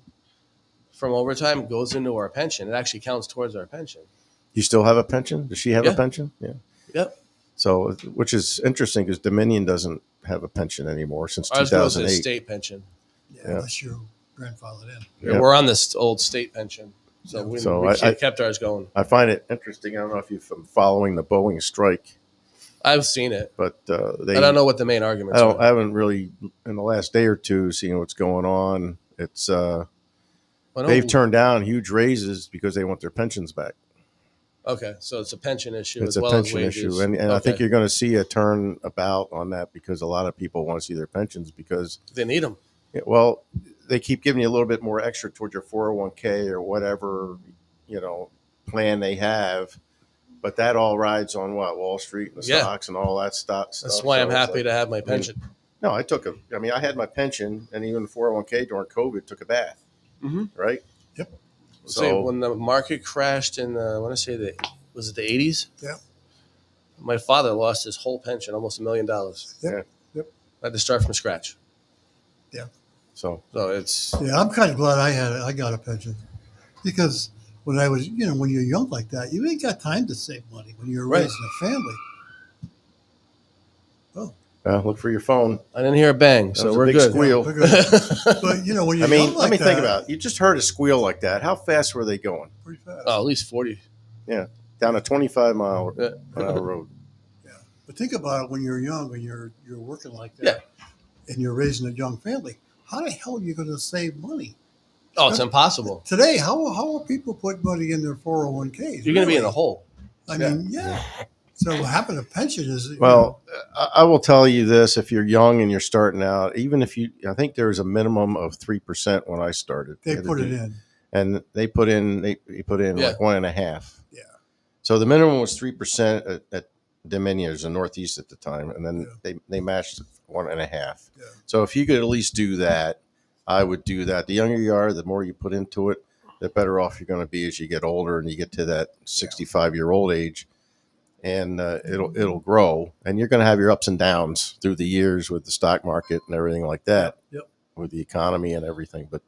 C: from overtime goes into our pension. It actually counts towards our pension.
A: You still have a pension? Does she have
C: Yeah.
A: a pension? Yeah.
C: Yep.
A: So, which is interesting because Dominion doesn't have a pension anymore since
C: Ours goes to
A: 2008.
C: state pension.
B: Yeah,
A: Yeah.
B: unless you're grandfathered in.
A: Yeah.
C: We're on this old state pension. So
B: Yeah.
C: we,
A: So
C: we
A: I-
C: kept ours going.
A: I find it interesting. I don't know if you've been following the Boeing strike,
C: I've seen it.
A: but they.
C: I don't know what the main arguments
A: I
C: are.
A: haven't really in the last day or two seen what's going on. It's
C: I know-
A: they've turned down huge raises because they want their pensions back.
C: Okay, so it's a pension issue
A: It's
C: as
A: a
C: well
A: pension
C: as wages.
A: issue, and I think
C: Okay.
A: you're going to see a turn about on that because a lot of people want to see their pensions because
C: They need them.
A: well, they keep giving you a little bit more extra towards your 401k or whatever plan they have, but that all rides on what Wall Street and the
C: Yeah.
A: stocks and all that stuff.
C: That's why I'm
A: So it's
C: happy
A: like-
C: to have my pension.
A: No, I had my pension and even 401k during COVID took a bath,
C: Mm-hmm.
A: right?
B: Yep.
C: So when the market crashed in, I want to say was it the 80s?
B: Yeah.
C: My father lost his whole pension, almost $1 million.
B: Yep. Yep.
C: I had to start from scratch.
A: So
C: So it's
B: Yeah, I'm kind of glad I got a pension because when I was, when you're young like that, you ain't got time to save money when you're
C: Right.
B: raising a family.
A: look for your phone.
C: I didn't hear a bang,
A: That
C: so
A: was a
C: we're
A: big
C: good.
A: squeal.
B: We're good. But when you're
A: I mean,
B: young like
A: let me think
B: that,
A: about it. You just heard a squeal like that. How fast were they going?
B: pretty fast.
C: Oh, at least 40.
A: Down a 25-mile
C: Yeah.
A: an hour road.
B: But think about it when you're young, when you're working like that, and you're raising a young family. How the hell are you going to save money
C: Oh, it's impossible.
B: today? How are people putting money in their 401ks?
C: You're going to be in
B: really?
C: a hole.
B: I mean, yeah. So having a pension is
A: Well, I will tell you this: if you're young and you're starting out, even if I think there was a minimum of 3% when I started.
B: they
A: You had to
B: put it
A: do-
B: in.
A: and they put in
C: Yeah.
A: like 1.5.
B: Yeah.
A: So the minimum was 3% at Dominion, it was in Northeast at the time, and then they matched 1.5.
B: Yeah.
A: So if you could at least do that, I would do that. The younger you are, the more you put into it, the better off you're going to be as you get older and you get to that 65-year-old age, and it'll grow, and you're going to have your ups and downs through the years with the stock market and everything like that,
B: Yep.
A: with the economy and everything. But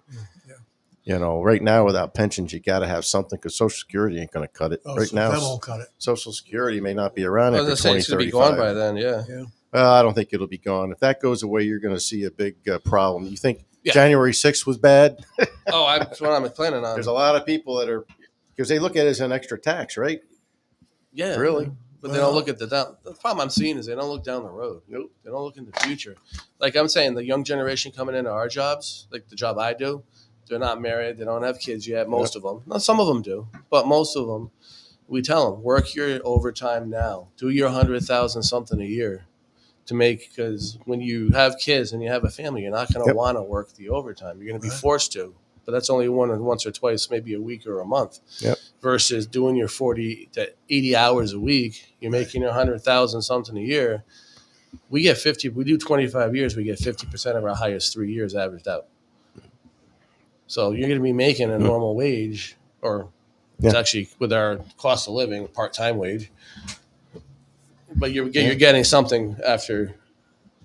B: Yeah.
A: right now without pensions, you got to have something because Social Security ain't going to cut it.
B: Oh,
A: right
B: so
A: now,
B: that won't cut it.
A: Social Security may not be around
C: I
A: after
C: was going to say it's going to be gone by
A: 2035.
C: then, yeah.
A: Well, I don't think it'll be gone. If that goes away, you're going to see a big problem. You think
C: Yeah.
A: January 6th was bad?
C: Oh, that's what I'm planning on.
A: There's a lot of people that are because they look at it as an extra tax, right?
C: Yeah.
A: Really?
C: But they don't look at the problem I'm seeing is they don't look down the road.
A: Nope.
C: They don't look in the future. Like I'm saying, the young generation coming into our jobs, like the job I do, they're not married. They don't have kids yet. Most of them. Now, some of them do, but most of them, we tell them, work your overtime now. Do your 100,000 something a year to make, because when you have kids and you have a family, you're not going to
A: Yep.
C: want to work the overtime. You're going to be
B: Right.
C: forced to, but that's only once or twice, maybe a week or a month.
A: Yep.
C: Versus doing your 40 to 80 hours a week, you're making your 100,000 something a year. We get 50. We do 25 years. We get 50% of our highest 3 years averaged out. So you're going to be making a normal wage, or it's
A: Yeah.
C: actually with our cost of living, part-time wage. But you're getting something after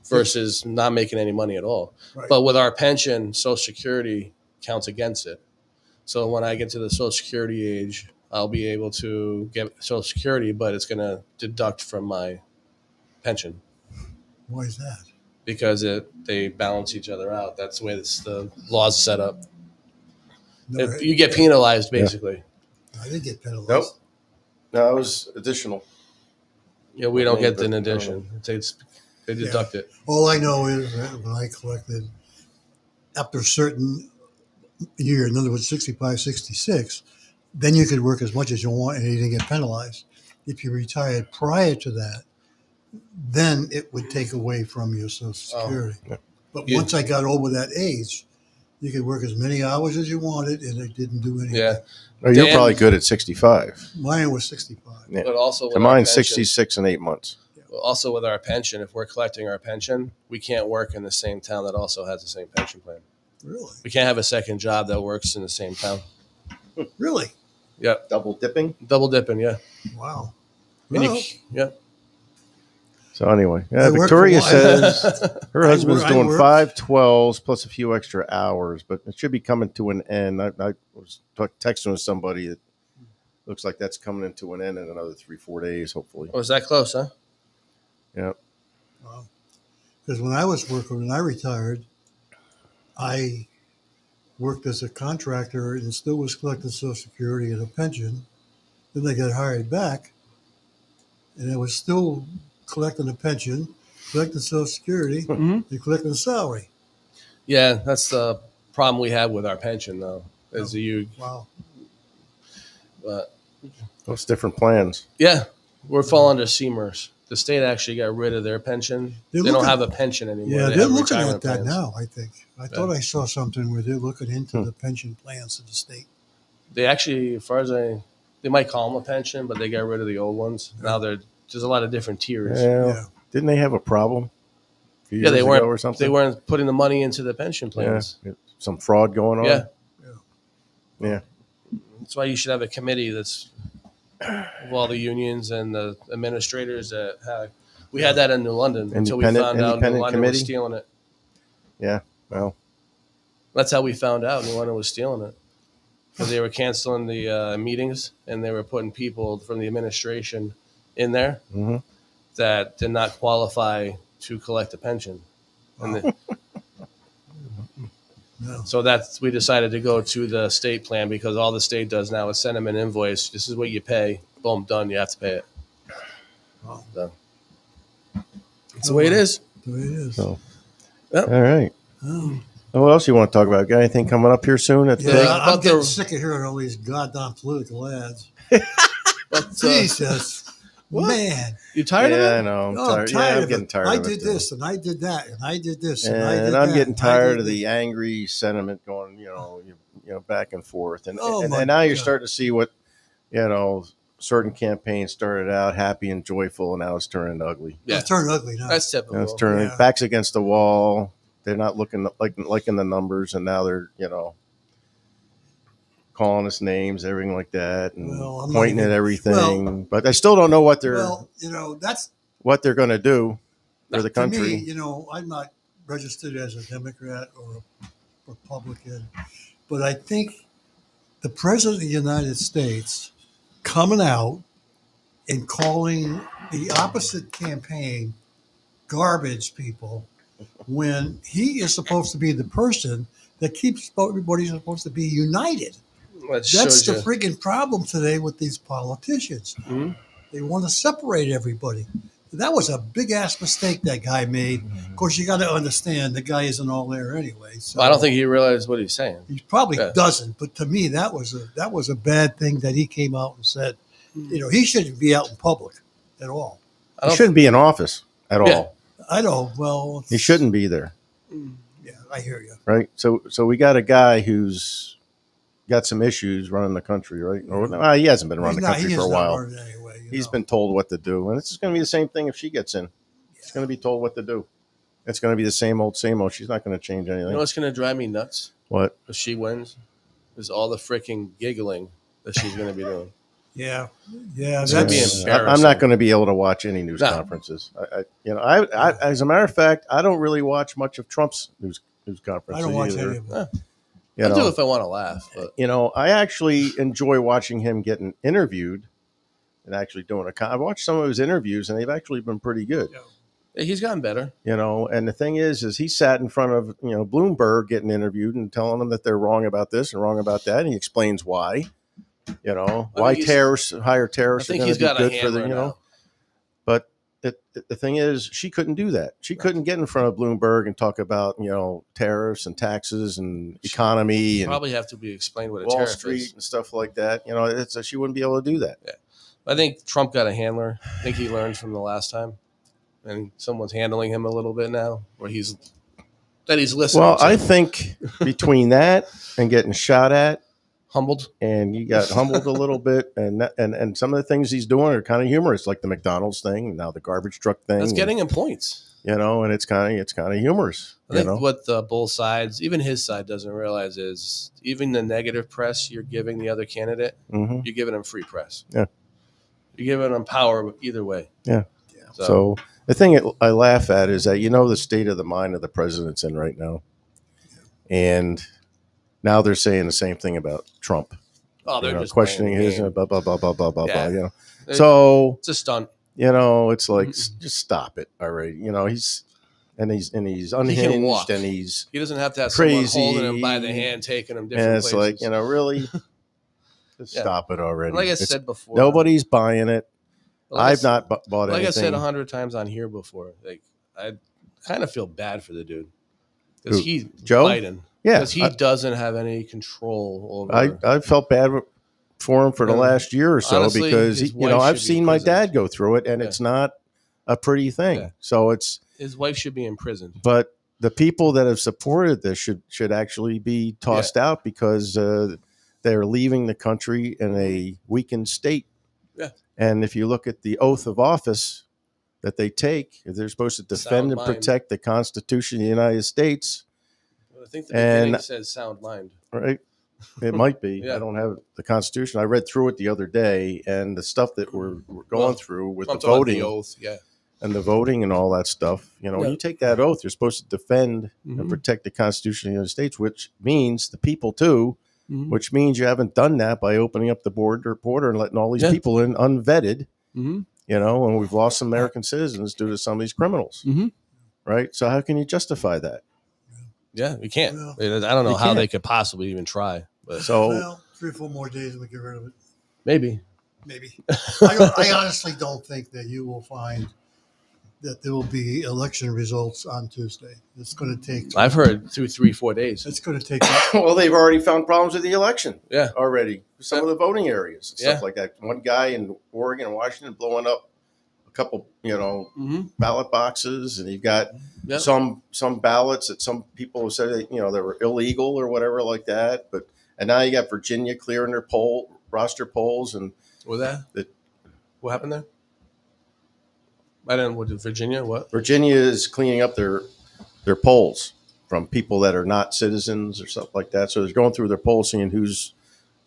C: versus not making any money at all.
B: Right.
C: But with our pension, Social Security counts against it. So when I get to the Social Security age, I'll be able to get Social Security, but it's going to deduct from my pension
B: Why is that?
C: because they balance each other out. That's the way the law's set up.
B: No,
C: You get penalized basically.
B: I didn't get penalized.
A: Nope. No, it was additional.
C: Yeah, we don't get
A: But-
C: an addition. They deduct it.
B: All I know is that when I collected, after a certain year, in other words, 65, 66, then you could work as much as you want and you didn't get penalized. If you retired prior to that, then it would take away from your Social Security.
A: yeah.
B: But
C: Yeah.
B: once I got over that age, you could work as many hours as you wanted and it didn't do anything.
C: Yeah,
A: No, you're
C: Dan-
A: probably good at 65.
B: Mine was 65.
A: Yeah.
C: but also with
A: So
C: our
A: mine's
C: pension-
A: 66 and 8 months.
C: Also with our pension, if we're collecting our pension, we can't work in the same town that also has the same pension plan.
B: Really?
C: We can't have a second job that works in the same town.
B: Really?
C: Yep,
A: Double dipping.
C: double dipping. Yeah,
B: Wow.
C: And
B: Well,
C: yeah.
A: So anyway,
B: I work
A: Victoria
B: for-
A: says her husband's
B: I
A: doing
B: work-
A: 5 12s plus a few extra hours, but it should be coming to an end. I was texting with somebody that looks like that's coming into an end in another 3-4 days, hopefully.
C: Was that close, huh?
A: Yeah.
B: Because when I was working, when I retired, I worked as a contractor and still was collecting Social Security and a pension. Then I got hired back, and I was still collecting a pension, collecting Social Security,
C: Mm-hmm.
B: and collecting a salary.
C: Yeah, that's the problem we have with our pension, though. Is you,
B: Wow.
C: but
A: Those different plans.
C: yeah, we're falling under SEMERS. The state actually got rid of their pension.
B: They're
C: They don't
B: looking-
C: have a pension anymore.
B: Yeah,
C: They
B: they're
C: have
B: looking
C: retirement
B: at that
C: plans.
B: now, I think. I thought I saw something where they're looking into the pension plans of the state.
C: They actually, as far as they might call them a pension, but they got rid of the old ones. Now there's a lot of different tiers.
A: Yeah.
B: Yeah.
A: Didn't they have a problem? A few
C: Yeah, they
A: years
C: weren't.
A: ago or something.
C: They weren't putting the money into the pension
A: Yeah.
C: plans.
A: Some fraud going on.
C: Yeah.
A: Yeah.
C: That's why you should have a committee that's of all the unions and the administrators that have. We had that in New London until we
A: Independent-
C: found out New
A: independent
C: London was
A: committee?
C: stealing it.
A: Yeah. Well,
C: That's how we found out New London was stealing it. Because they were canceling the meetings and they were putting people from the administration in there
A: mhm.
C: that did not qualify to collect a pension. And
B: No.
C: so we decided to go to the state plan because all the state does now is send them an invoice. This is what you pay. Boom, done. You have to pay it.
B: Wow.
C: Done. That's the way it is.
B: The way it is.
A: So,
C: Yep.
A: all right.
B: Oh.
A: What else you want to talk about? Got anything coming up here soon? That's
B: Yeah,
A: big?
B: I'm
C: about
B: getting
C: the-
B: sick of hearing all these goddamn political ads.
C: But,
B: Jesus.
C: What?
B: Man.
C: you tired
A: yeah, I
C: of it?
A: know. I'm
B: Oh,
A: tired. Yeah, I'm getting
B: it.
A: tired
B: I
A: of it.
B: did
A: too.
B: this and I did that and I did this and I did
A: And
B: that.
A: I'm getting
B: and I
A: tired
B: did
A: of the
B: this.
A: angry sentiment going, back and forth. And
B: Oh,
A: and
B: my
A: now you're
B: God.
A: starting to see what, certain campaigns started out happy and joyful, and now it's turning ugly.
C: Yeah.
B: It's turned ugly now.
C: That's typical.
A: Now it's turning
B: Yeah.
A: backs against the wall. They're not looking like in the numbers, and now they're calling us names, everything like that, and
B: Well, I'm not
A: pointing at
B: even-
A: everything. But I still don't know what they're
B: Well, that's
A: going to do for the country.
B: To me, I'm not registered as a Democrat or a Republican, but I think the President of the United States coming out and calling the opposite campaign garbage people when he is supposed to be the person that keeps everybody supposed to be united.
C: That
B: That's
C: shows
B: the
C: you.
B: friggin' problem today with these politicians.
C: Mhm.
B: They want to separate everybody. That was a big ass mistake that guy made. Of course, you got to understand the guy isn't all there anyway. So
C: I don't think he realized what he's saying.
B: he probably
C: Yeah.
B: doesn't. But to me, that was a bad thing that he came out and said. He shouldn't be out in public at all.
C: I
A: He
C: don't
A: shouldn't be in office at
C: Yeah.
A: all.
B: I know. Well,
A: He shouldn't be there,
B: Yeah, I hear you.
A: right? So we got a guy who's got some issues running the country, right? Or he hasn't been running the country for a while.
B: Anyway,
A: He's been told what to do, and it's going to be the same thing if she gets in. She's going to be told what to do. It's going to be the same old, same old. She's not going to change anything.
C: You know what's going to drive me nuts
A: What?
C: if she wins? Is all the freaking giggling that she's going to be doing.
B: Yeah.
C: It's gonna be
B: That's,
C: embarrassing.
A: I'm not going to be able to watch any news
C: No.
A: conferences. I as a matter of fact, I don't really watch much of Trump's news conferences.
B: I don't watch
A: either.
B: any of them.
A: You
C: I
A: know,
C: do if I want to laugh, but
A: I actually enjoy watching him getting interviewed and actually doing I've watched some of his interviews, and they've actually been pretty good.
C: yeah, he's gotten better.
A: And the thing is he sat in front of Bloomberg getting interviewed and telling them that they're wrong about this and wrong about that, and he explains why. Why
C: he's-
A: higher
C: I
A: tariffs are
C: think
A: going
C: he's
A: to be
C: got a
A: good for the
C: hammer now.
A: But the thing is, she couldn't do that. She couldn't get in front of Bloomberg and talk about tariffs and taxes and economy and
C: Probably have to be explained what a
A: Wall
C: tariff
A: Street
C: is.
A: and stuff like that. She wouldn't be able to do that.
C: I think Trump got a handler. I think he learned from the last time, and someone's handling him a little bit now, where he's listening.
A: Well,
C: to.
A: I think between that and getting shot at,
C: humbled.
A: and you got humbled a little bit, and some of the things he's doing are kind of humorous, like the McDonald's thing, and now the garbage truck thing.
C: That's getting him points.
A: and it's kind of humorous.
C: I think what both sides, even his side, doesn't realize is even the negative press you're giving the other candidate,
A: hmm
C: you're giving them free press.
A: Yeah.
C: You're giving them power either way.
A: Yeah.
C: So,
A: So The thing I laugh at is that the state of the mind of the president's in right now, and now they're saying the same thing about Trump.
C: Oh, they're just
A: Questioning
C: playing the
A: his
C: game.
A: blah blah blah blah blah blah
C: Yeah.
A: blah.
C: They-
A: So
C: It's a stunt.
A: it's like
C: Mhm.
A: just stop it already. He's
C: He
A: unhinged
C: can walk.
A: and he's
C: He doesn't have to have
A: Crazy.
C: someone holding him by the hand, taking him different
A: and it's
C: places.
A: like really just
C: Yeah.
A: stop it already.
C: Like I
A: It's-
C: said before,
A: nobody's buying it.
C: like I
A: I've
C: s-
A: not bought
C: Like
A: anything.
C: I said 100 times on here before, like I kind of feel bad for the dude because
A: Who?
C: he
A: Joe?
C: Biden,
A: Yeah,
C: because he doesn't have any control over.
A: I felt bad for him for the
C: And
A: last year or so
C: honestly,
A: because
C: his wife
A: I've
C: should be
A: seen my
C: imprisoned.
A: dad go through it, and
C: Yeah.
A: it's not a pretty thing.
C: Yeah.
A: So it's
C: His wife should be imprisoned.
A: but the people that have supported this should actually be tossed out because they're leaving the country in a weakened state.
C: Yeah.
A: And if you look at the oath of office that they take, they're supposed to defend
C: Sound
A: and
C: mind.
A: protect the Constitution of the United States,
C: I think the
A: And-
C: beginning says sound mind.
A: right? It might be.
C: Yeah.
A: I don't have the Constitution. I read through it the other day, and the stuff that we're going
C: Well,
A: through with
C: I'm
A: the
C: talking about
A: voting
C: the oath, yeah.
A: and the voting and all that stuff. When
C: Yeah.
A: you take that oath, you're supposed to defend and
C: Mhm.
A: protect the Constitution of the United States, which means the people too,
C: Mhm.
A: which means you haven't done that by opening up the border and letting all these
C: Yeah.
A: people in unvetted,
C: Mhm.
A: and we've lost some American citizens due to some of these criminals,
C: Mhm.
A: right? So how can you justify that?
C: Yeah, we can't.
B: Well,
C: I don't know
A: you
C: how
A: can't.
C: they could possibly even try, but
A: So
B: Well, 3 or 4 more days and we get rid of it.
C: maybe.
B: Maybe. I honestly don't think that you will find that there will be election results on Tuesday. It's going to take.
C: I've heard 2, 3, 4 days.
B: It's going to take.
A: well, they've already found problems with the election.
C: Yeah.
A: Already. Some of the voting areas and stuff
C: Yeah.
A: like that. One guy in Oregon and Washington blowing up a couple,
C: Mm-hmm.
A: ballot boxes, and you've got
C: Yep.
A: some ballots that some people have said they were illegal or whatever like that. And now you got Virginia clearing their roster polls, and
C: What happened there? I didn't. What did Virginia? What?
A: Virginia is cleaning up their polls from people that are not citizens or something like that. So they're going through their polls, seeing who's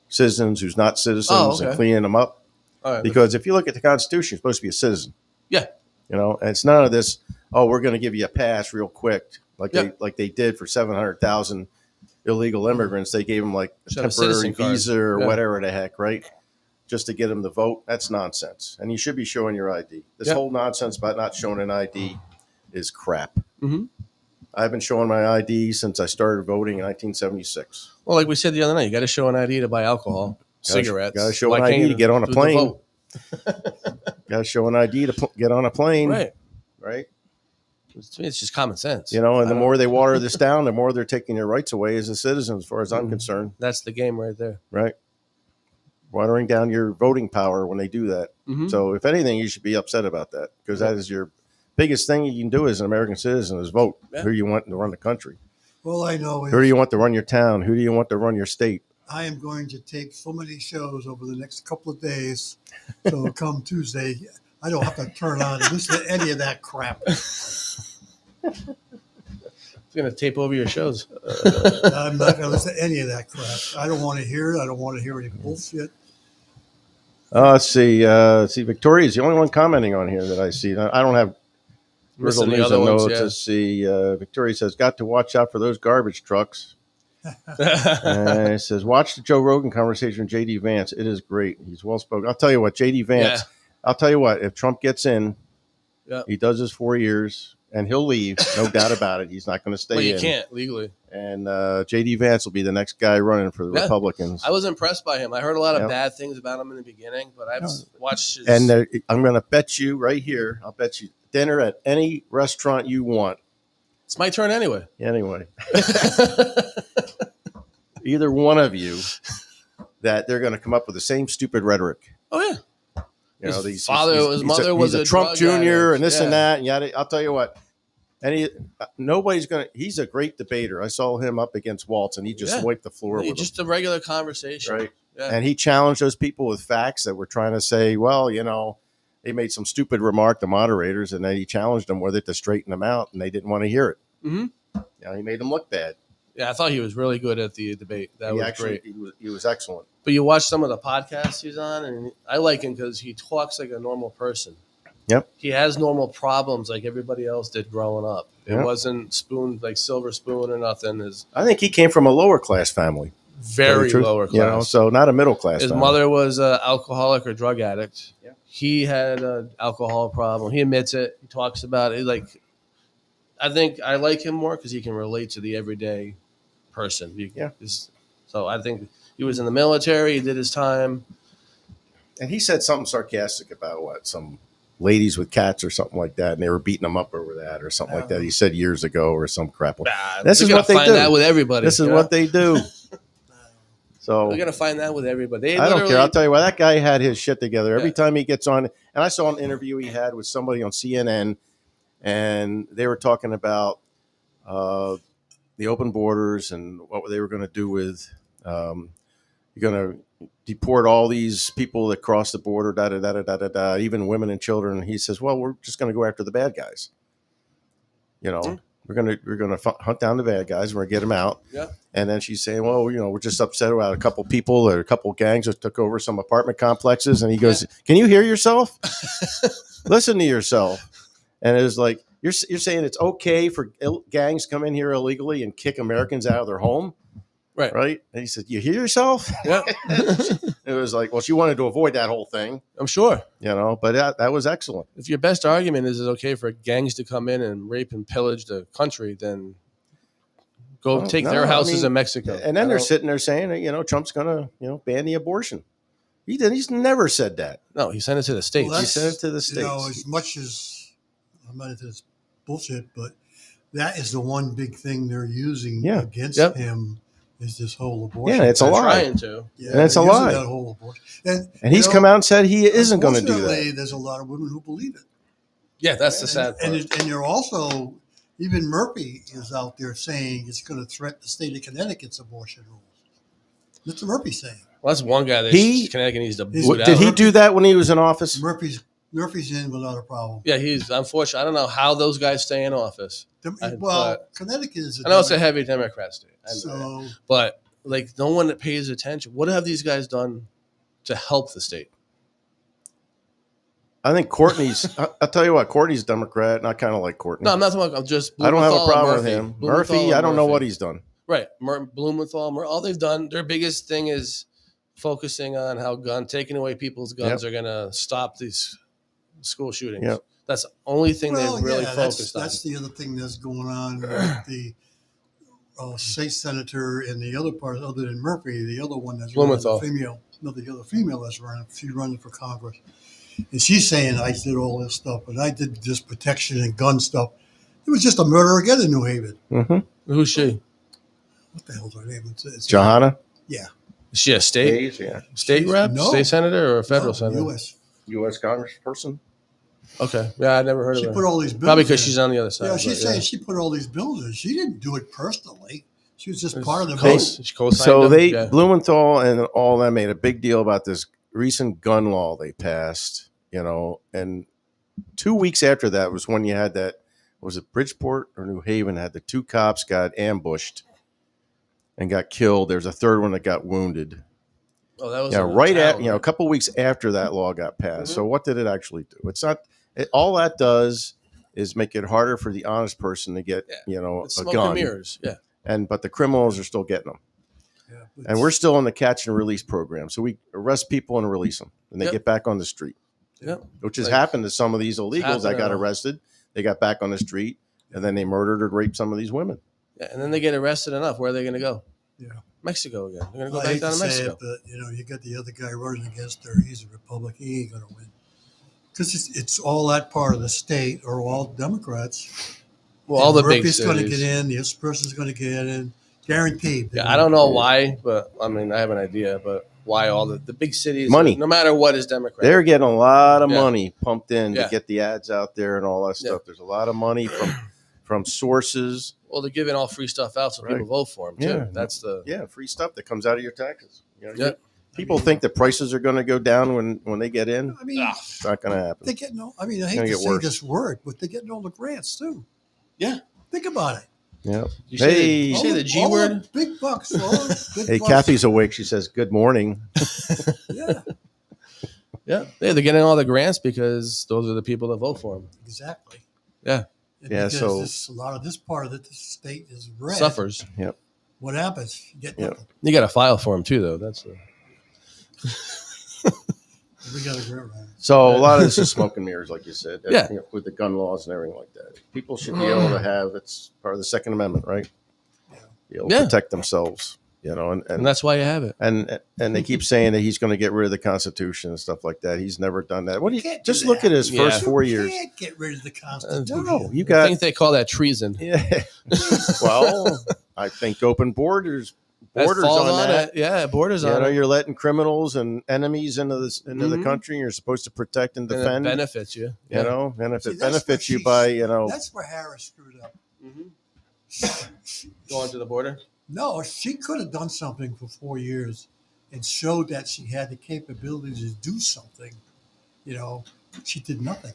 A: citizens, who's not citizens,
C: Oh,
A: and
C: okay.
A: cleaning them up.
C: All right.
A: Because if you look at the Constitution, you're supposed to be a citizen.
C: Yeah.
A: And it's none of this. Oh, we're going to give you a pass real quick,
C: Yeah.
A: like they did for 700,000 illegal immigrants. They gave them like a
C: Should have a
A: temporary
C: citizen card.
A: visa or
C: Yeah.
A: whatever the heck, right? Just to get them to vote. That's nonsense. And you should be showing your ID. This
C: Yeah.
A: whole nonsense about not showing an ID is crap.
C: Mhm.
A: I've been showing my ID since I started voting in 1976.
C: Well, like we said the other night, you got to show an ID to buy alcohol, cigarettes.
A: Gotta show
C: Why
A: an
C: can't
A: ID
C: you
A: to get on a
C: do the
A: plane.
C: vote?
A: Got to show an ID to get on a plane,
C: Right.
A: right?
C: To me, it's just common sense.
A: And
C: I
A: the
C: don't-
A: more they water this down, the more they're taking your rights away as a citizen, as far as I'm
C: Mhm.
A: concerned,
C: That's the game right there.
A: right? Watering down your voting power when they do that.
C: Mhm.
A: So, if anything, you should be upset about that because that is your biggest thing you can do as an American citizen is vote
C: Yeah.
A: who you want to run the country.
B: All I know
A: Who do
B: is
A: you want to run your town? Who do you want to run your state?
B: I am going to take so many shows over the next couple of days. So come Tuesday, I don't have to turn on and listen to any of that crap.
C: It's going to tape over your shows.
B: I'm not going to listen to any of that crap. I don't want to hear it. I don't want to hear any bullshit.
A: Let's see. Victoria's the only one commenting on here that I see. I don't have
C: Missing the
A: news
C: other
A: and
C: ones,
A: notes.
C: yeah.
A: Let's see. Victoria says, got to watch out for those garbage trucks. It says, watch the Joe Rogan conversation with J.D. Vance. It is great. He's well spoken. I'll tell you what, J.D. Vance,
C: Yeah.
A: I'll tell you what, if Trump gets in,
C: Yeah.
A: he does his 4 years and he'll leave. No doubt about it. He's not going to stay
C: But
A: in.
C: you can't legally.
A: And J.D. Vance will be the next guy running for the
C: Yeah.
A: Republicans.
C: I was impressed by him. I heard a lot of
A: Yeah.
C: bad things about him in the beginning, but I've watched his.
A: And I'm going to bet you right here, I'll bet you dinner at any restaurant you want.
C: it's my turn anyway.
A: Anyway, either one of you, that they're going to come up with the same stupid rhetoric.
C: Oh yeah. His
A: His
C: mother was
A: a
C: a
A: Trump
C: drug
A: Jr.
C: addict.
A: and this
C: Yeah.
A: and that and yada. I'll tell you what, nobody's going to. He's a great debater. I saw him up against Waltz, and he just
C: Yeah.
A: wiped the floor with
C: Just a regular conversation.
A: him. Right,
C: Yeah.
A: and he challenged those people with facts that were trying to say, well, they made some stupid remark, the moderators, and then he challenged them with it to straighten them out, and they didn't want to hear it.
C: Mhm.
A: He made them look bad.
C: Yeah, I thought he was really good at the debate. That was great.
A: He was excellent.
C: But you watch some of the podcasts he's on, and I like him because he talks like a normal person.
A: Yep.
C: He has normal problems like everybody else did growing up. It
A: Yep.
C: wasn't spoon like silver spoon or nothing. Is
A: I think he came from a lower class family.
C: very
A: Truth,
C: lower class.
A: You know, so not a middle class.
C: His
A: family.
C: mother was an alcoholic or drug addict.
A: Yeah.
C: He had an alcohol problem. He admits it. He talks about it. Like, I think I like him more because he can relate to the everyday person.
A: Yeah.
C: So I think he was in the military. He did his time.
A: And he said something sarcastic about some ladies with cats or something like that, and they were beating him up over that or something like that. He said years ago or some crap. This
C: They're
A: is
C: gonna
A: what they
C: find
A: do.
C: that with everybody.
A: This is
C: you know?
A: what they do. So
C: We're gonna find that with everybody.
A: I don't care. I'll tell you what, that guy had his shit together every
C: Yeah.
A: time he gets on. And I saw an interview he had with somebody on CNN, and they were talking about the open borders and what they were going to do with you're going to deport all these people that cross the border, da da da da da da da, even women and children. And he says, "Well, we're just going to go after the bad guys. You know, we're going to hunt down the bad guys. And we're going to get them out."
C: Yeah.
A: And then she's saying, "Well, you know, we're just upset about a couple people or a couple gangs that took over some apartment complexes." And he goes, "Can you hear yourself? Listen to yourself." And it was like, you're saying it's okay for gangs to come in here illegally and kick Americans out of their home? Right. And he said, "You hear yourself?"
C: Yeah.
A: It was like, well, she wanted to avoid that whole thing,
C: I'm sure.
A: you know, but that was excellent.
C: If your best argument is it's okay for gangs to come in and rape and pillage the country, then go
A: Well,
C: take
A: no,
C: their
A: I
C: houses
A: mean,
C: in Mexico.
A: And then they're sitting there saying, you know, Trump's going to, you know, ban the abortion. He's never said that.
C: No, he sent it to the states.
B: Well,
A: He sent it to the states.
B: You know, as much as I'm not into this bullshit, but that is the one big thing they're using
A: Yeah.
B: against
C: Yep.
B: him is this whole abortion.
A: Yeah, it's a
C: They're
A: lie.
C: trying to.
B: Yeah,
A: and it's
B: they're
A: a
B: using
A: lie.
B: That whole abortion. And
A: He's come out and said he isn't going to do
B: unfortunately,
A: that.
B: There's a lot of women who believe it.
C: Yeah, that's the sad part.
B: And you're also, even Murphy is out there saying it's going to threaten the state of Connecticut's abortion rules. Mr. Murphy's saying.
C: Well, that's one guy that Connecticut needs to boot out.
A: Did he do that when he was in office?
B: Murphy's in without a problem.
C: Yeah, he's unfortunate. I don't know how those guys stay in office.
B: Connecticut is.
C: I know it's a heavy Democrat state. I know
B: So,
C: that. But like no one that pays attention. What have these guys done to help the state?
A: I think Courtney's. I'll tell you what, Courtney's Democrat, and I kind of like Courtney.
C: No, I'm not talking about. I'm just.
A: I don't have a
C: Blumenthal and
A: problem with
C: Murphy.
A: him.
C: Blumenthal
A: Murphy,
C: and
A: I don't know
C: Murphy.
A: what he's done.
C: Right, Blumenthal. All they've done. Their biggest thing is focusing on how taking away people's guns are going to stop these school shootings.
A: Yep.
C: That's the only thing they've really focused on.
B: That's the other thing that's going on with the state senator and the other part, other than Murphy, the other one that's running,
C: Blumenthal.
B: the other female that's running. She's running for Congress, and she's saying I did all this stuff, but I did this protection and gun stuff. It was just a murder again in New Haven.
A: Mm-hmm.
C: Who's she?
B: What the hell's her name? It's
A: Johanna?
B: Yeah.
C: Is she a state
B: She's-
C: rep,
B: no.
C: state senator, or a federal
B: No,
C: senator?
B: U.S.
A: U.S. Congressperson?
C: Okay, yeah, I never heard
B: She
C: of
B: put
C: her.
B: all these bills.
C: Probably because
B: in.
C: she's on the other side.
B: Yeah, she's
C: but,
B: saying she put all these bills in. She didn't do it personally. She was just part of the
C: Co-
B: vote.
C: she co-signed
A: So
C: them?
A: Blumenthal and all that made a big deal about this recent gun law they passed, you know, and 2 weeks after that was when you had that, was it Bridgeport or New Haven, had the two cops got ambushed and got killed. There's a third one that got wounded.
C: Oh, that was
A: Yeah,
C: in the
A: right
C: town,
A: at, a couple weeks after that law got passed.
C: Mhm.
A: So what did it actually do? It's not, all that does is make it harder for the honest person to get,
C: It's
A: a
C: smoke
A: gun.
C: and mirrors. Yeah.
A: But the criminals are still getting them.
B: Yeah, but
A: And we're still on the catch and release program. So we arrest people and release them, and they
C: Yep.
A: get back on the street,
C: Yep.
A: which has
C: Like,
A: happened to some of these illegals that got
C: happening.
A: arrested. They got back on the street, and then they murdered or raped some of these women.
C: Yeah, and then they get arrested enough. Where are they going to go?
B: Yeah.
C: Mexico again. They're going to go
B: I
C: back
B: hate
C: down
B: to
C: to
B: say
C: Mexico.
B: it, but you got the other guy running against her. He's a Republican. He ain't going to win because it's all that part of the state are all Democrats.
C: Well, all the
B: And
C: big
B: Murphy's going to
C: cities.
B: get in. This person's going to get in, guaranteed.
C: Yeah, I don't know why, but I mean, I have an idea, but why all the big cities,
A: Money.
C: no matter what, is Democrat.
A: They're getting a lot of
C: Yeah.
A: money pumped in
C: Yeah.
A: to get the ads out there and all that stuff.
C: Yeah.
A: There's a lot of money from sources.
C: Well, they're giving all free stuff out so
A: Right.
C: people vote for them too.
A: Yeah.
C: That's the
A: Yeah, free stuff that comes out of your taxes.
C: Yep.
A: People think the prices are going to go down when they get in.
B: I mean,
A: It's not going to happen.
B: they get no. I mean, I hate
A: gonna
B: to
A: get
B: say
A: worse.
B: this word, but they're getting all the grants too.
C: Yeah.
B: Think about it.
A: Yeah.
C: you
A: Hey.
C: say, you say
B: All
C: the G
B: all
C: word.
B: big bucks. All the big
A: Hey,
B: bucks.
A: Kathy's awake. She says, "Good morning."
B: Yeah.
C: Yeah, they're getting all the grants because those are the people that vote for them.
B: Exactly.
C: Yeah.
B: And
A: Yeah,
B: because
A: so-
B: a lot of this part of the state is red.
C: Suffers.
A: Yep.
B: What happens? You get
A: Yep.
B: nothing.
C: You got to file for them too, though. That's
B: We got a grant writer.
A: So a lot of this is smoke and mirrors, like you said,
C: Yeah.
A: with the gun laws and everything like that. People should be able to have, it's part of the Second Amendment, right? Be able to
C: Yeah.
A: protect themselves, you know,
C: and that's why you have it.
A: and they keep saying that he's going to get rid of the Constitution and stuff like that. He's never done that. What do you
B: Can't do
A: just look
B: that.
A: at his first
C: Yeah.
A: 4
B: You
A: years?
B: can't get rid of the Constitution.
A: No, you
C: I
A: got
C: think they call that treason.
A: yeah. Well, I think open borders
C: That
A: borders
C: falls
A: on that.
C: it. Yeah, borders
A: You
C: on
A: know,
C: it.
A: you're letting criminals and enemies into the
C: Mhm.
A: country. You're supposed to protect and
C: And it
A: defend.
C: benefits you.
A: You know, and if
B: See,
A: it
B: that's
A: benefits
B: what
A: you by
B: she's- That's where Harris screwed up.
C: Going to the border.
B: No, she could have done something for 4 years and showed that she had the capability to do something. You know, she did nothing.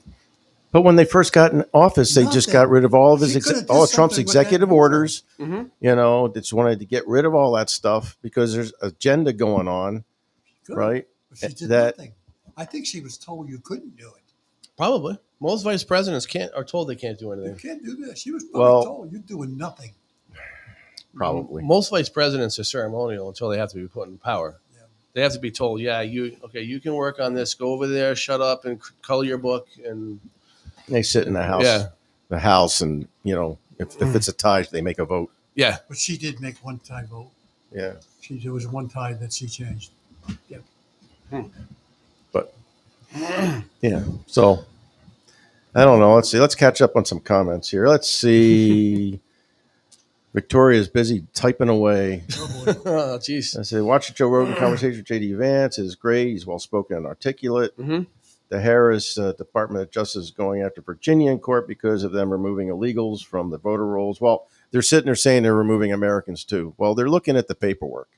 A: But when they first got in office, they just
B: Nothing.
A: got rid of all of his
B: She coulda did
A: all of Trump's
B: something with that
A: executive
B: war.
A: orders.
C: Mm-hmm.
A: You know, just wanted to get rid of all that stuff because there's agenda going on,
B: Good.
A: right?
B: But she did
A: That-
B: nothing. I think she was told you couldn't do it.
C: Probably. Most vice presidents are told they can't do
B: You
C: anything.
B: can't do that. She was probably
A: Well-
B: told you're doing nothing.
A: Probably.
C: Most vice presidents are ceremonial until they have to be put in power.
B: Yeah.
C: They have to be told, yeah, you can work on this. Go over there, shut up, and color your book. And
A: They sit in the house,
C: Yeah.
A: and you know, if it's a tie, they make a vote.
C: yeah,
B: But she did make one tie vote.
A: Yeah,
B: There was one tie that she changed.
A: but yeah. So I don't know. Let's see. Let's catch up on some comments here. Let's see. Victoria's busy typing away.
B: Oh, boy.
C: oh, jeez.
A: I said, watch the Joe Rogan conversation with JD Vance. It is great. He's well spoken and articulate.
C: Mm-hmm.
A: The Harris Department of Justice is going after Virginia in court because of them removing illegals from the voter rolls. Well, they're sitting there saying they're removing Americans too. Well, they're looking at the paperwork.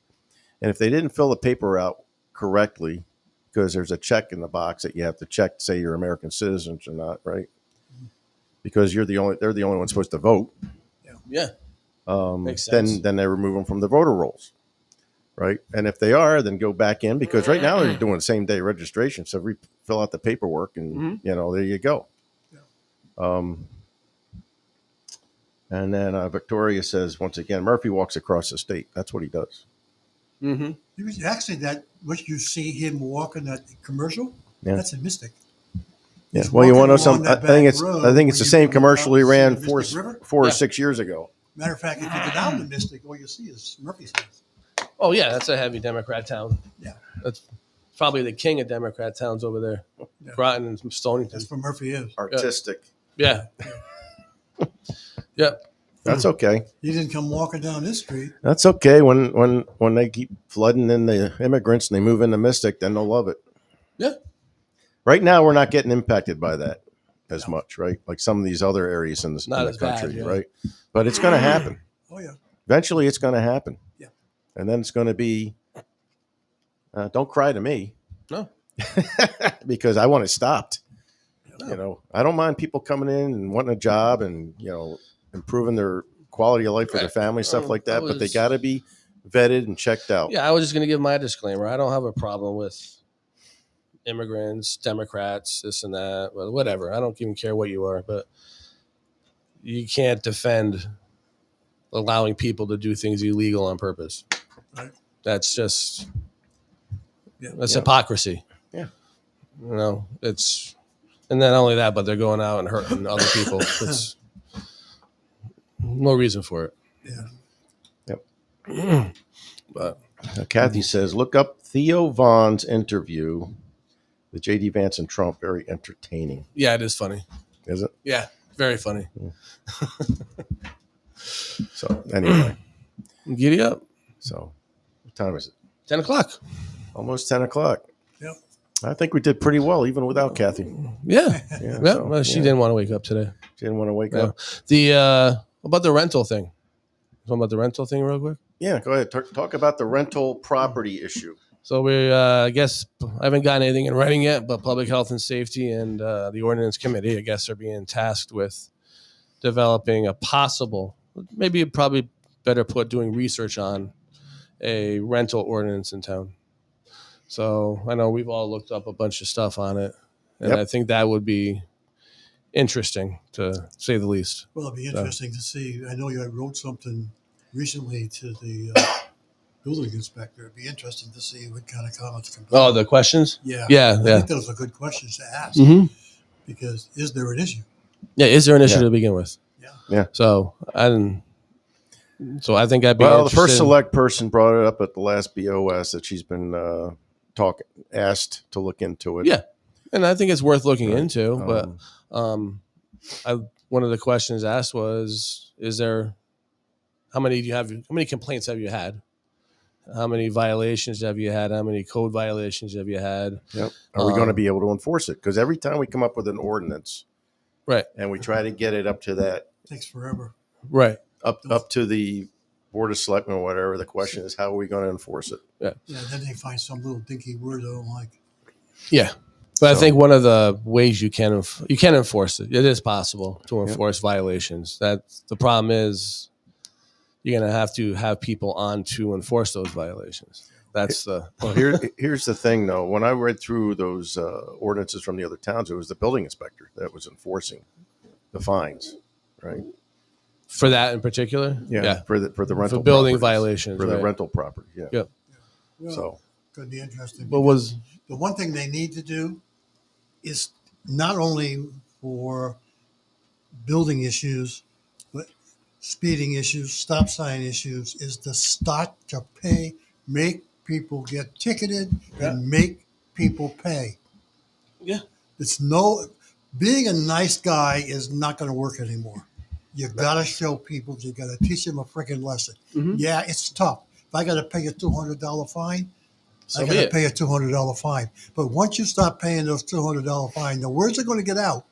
A: And if they didn't fill the paper out correctly, because there's a check in the box that you have to check to say you're American citizens or not, right? Because they're the only ones supposed to vote.
C: Yeah. Makes
A: Then
C: sense.
A: they remove them from the voter rolls, right? And if they are, then go back in because right now they're doing same day registration. So fill out the paperwork, and you know, there you go. And then Victoria says once again, Murphy walks across the state. That's what he does.
C: Mm-hmm.
B: He was actually that what you see him walking that commercial.
A: Yeah.
B: That's a Mystic.
A: Yeah.
B: He's
A: Well, you want to know
B: walking
A: something?
B: along
A: I
B: that
A: think
B: back
A: it's
B: road
A: the
B: when
A: same
B: you go
A: commercial he
B: out
A: ran
B: to the
A: four
B: Mystic River.
A: or
C: Yeah.
A: 6 years ago.
B: Matter of fact, if you go down the Mystic, all you see is Murphy's house.
C: Oh, yeah, that's a heavy Democrat town.
B: Yeah.
C: That's probably the king of Democrat towns over there.
B: Yeah.
C: Groton and Stonington.
B: That's where Murphy is.
A: Artistic.
C: Yeah. Yep.
A: That's okay.
B: He didn't come walking down this street.
A: That's okay. When they keep flooding in the immigrants and they move into Mystic, then they'll love it.
C: Yeah.
A: Right now, we're not getting impacted by that as much, right? Like some of these other areas in
C: Not
A: the
C: as bad,
A: country,
C: yeah.
A: right? But it's going to happen.
B: Oh yeah.
A: Eventually, it's going to happen.
B: Yeah.
A: And then it's going to be, don't cry to me
C: No.
A: because I want it stopped.
C: No.
A: You know, I don't mind people coming in and wanting a job and, you know, improving their quality of life for their
C: Right.
A: family, stuff like that. But they
C: was-
A: got to be vetted and checked out.
C: Yeah, I was just going to give my disclaimer. I don't have a problem with immigrants, Democrats, this and that, but whatever. I don't even care what you are, but you can't defend allowing people to do things illegal on purpose.
B: Right.
C: That's just
B: Yeah.
C: that's
A: Yeah.
C: hypocrisy.
A: Yeah.
C: You know, it's and not only that, but they're going out and hurting other people. It's no reason for it.
B: Yeah.
C: But
A: Kathy says, look up Theo Vaughn's interview with J.D. Vance and Trump. Very entertaining.
C: yeah, it is funny.
A: Is it?
C: Yeah, very funny.
A: So anyway,
C: Giddy up.
A: so what time is it?
C: 10:00.
A: Almost 10 o'clock.
B: Yep.
A: I think we did pretty well, even without Kathy.
C: Yeah.
A: Yeah,
C: Yeah.
A: so,
C: Well, she
A: yeah.
C: didn't want to wake up today.
A: She didn't want to wake
C: Yeah.
A: up.
C: The about the rental thing. Talking about the rental thing real quick.
A: Yeah, go ahead. Talk about the rental property issue.
C: So we, I guess, I haven't gotten anything in writing yet, but Public Health and Safety and the Ordinance Committee, I guess, are being tasked with developing a possible, maybe probably better put, doing research on a rental ordinance in town. So I know we've all looked up a bunch of stuff on it, and
A: Yep.
C: I think that would be interesting to say the least.
B: Well, it'd be interesting to see. I know you wrote something recently to the building inspector. It'd be interesting to see what kind of comments come back.
C: Oh, the questions?
B: Yeah.
C: Yeah,
B: I
C: yeah.
B: think those are good questions to ask
C: hmm
B: because is there an issue?
C: Yeah, is there an issue
A: Yeah.
C: to begin with?
B: Yeah.
A: Yeah.
C: So I think I'd be
A: Well, the first
C: interested-
A: select person brought it up at the last BOS that she's been asked to look into it.
C: Yeah. and I think it's worth looking
A: Right.
C: into. But
A: Um,
C: one of the questions asked was, is there, how many complaints have you had? How many violations have you had? How many code violations have you had?
A: yep. Are we going to
C: Um,
A: be able to enforce it? Because every time we come up with an ordinance,
C: Right.
A: and we try to get it up to that,
B: takes forever.
C: Right.
A: up to the Board of Selectmen or whatever, the question is, how are we going to enforce it?
B: Yeah. Then they find some little dinky word they don't like.
C: Yeah. But I
A: So-
C: think one of the ways you can enforce it. It is possible to enforce violations. That the problem is you're going to have people on to enforce those violations. That's the
A: Well, here's the thing, though. When I read through those ordinances from the other towns, it was the building inspector that was enforcing the fines, right?
C: for that in particular. Yeah.
A: For the rental
C: For building
A: properties,
C: violations.
A: for the
C: right.
A: rental property. Yeah.
C: Yeah.
B: Well,
A: So
B: could be interesting.
C: What was
B: The one thing they need to do is not only for building issues, but speeding issues, stop sign issues, is to start to pay, make people get ticketed and make people pay.
C: Yeah.
B: Being a nice guy is not going to work anymore. You got to show people, you got to teach them a freaking lesson.
C: Mhm.
B: Yeah, it's tough. If I got to pay a $200 fine,
C: So
B: I
C: be
B: got to
C: it.
B: pay a $200 fine. But once you stop paying those $200 fine, the words are going to get out.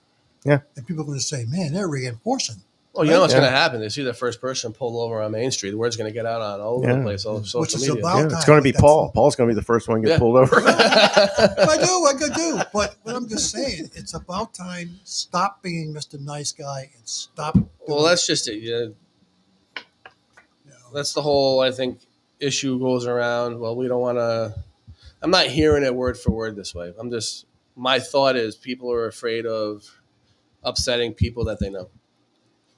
A: Yeah.
B: And people are going to say, man, they're reinforcing.
C: Well, you know what's
A: Yeah.
C: going to happen. They see the first person pulled over on Main Street. The word's going to get out on all over
A: Yeah.
C: the place, all over
B: Which
C: social
B: is
C: media.
B: about-
A: yeah, it's going to be
B: That's-
A: Paul. Paul's going to be the first one to get
C: Yeah.
A: pulled over.
B: I could do. But I'm just saying, it's about time. Stop being Mr. Nice Guy and stop.
C: Well, that's just it. Yeah. That's the whole, I think, issue goes around. Well, we don't want to. I'm not hearing it word for word this way. My thought is people are afraid of upsetting people that they know.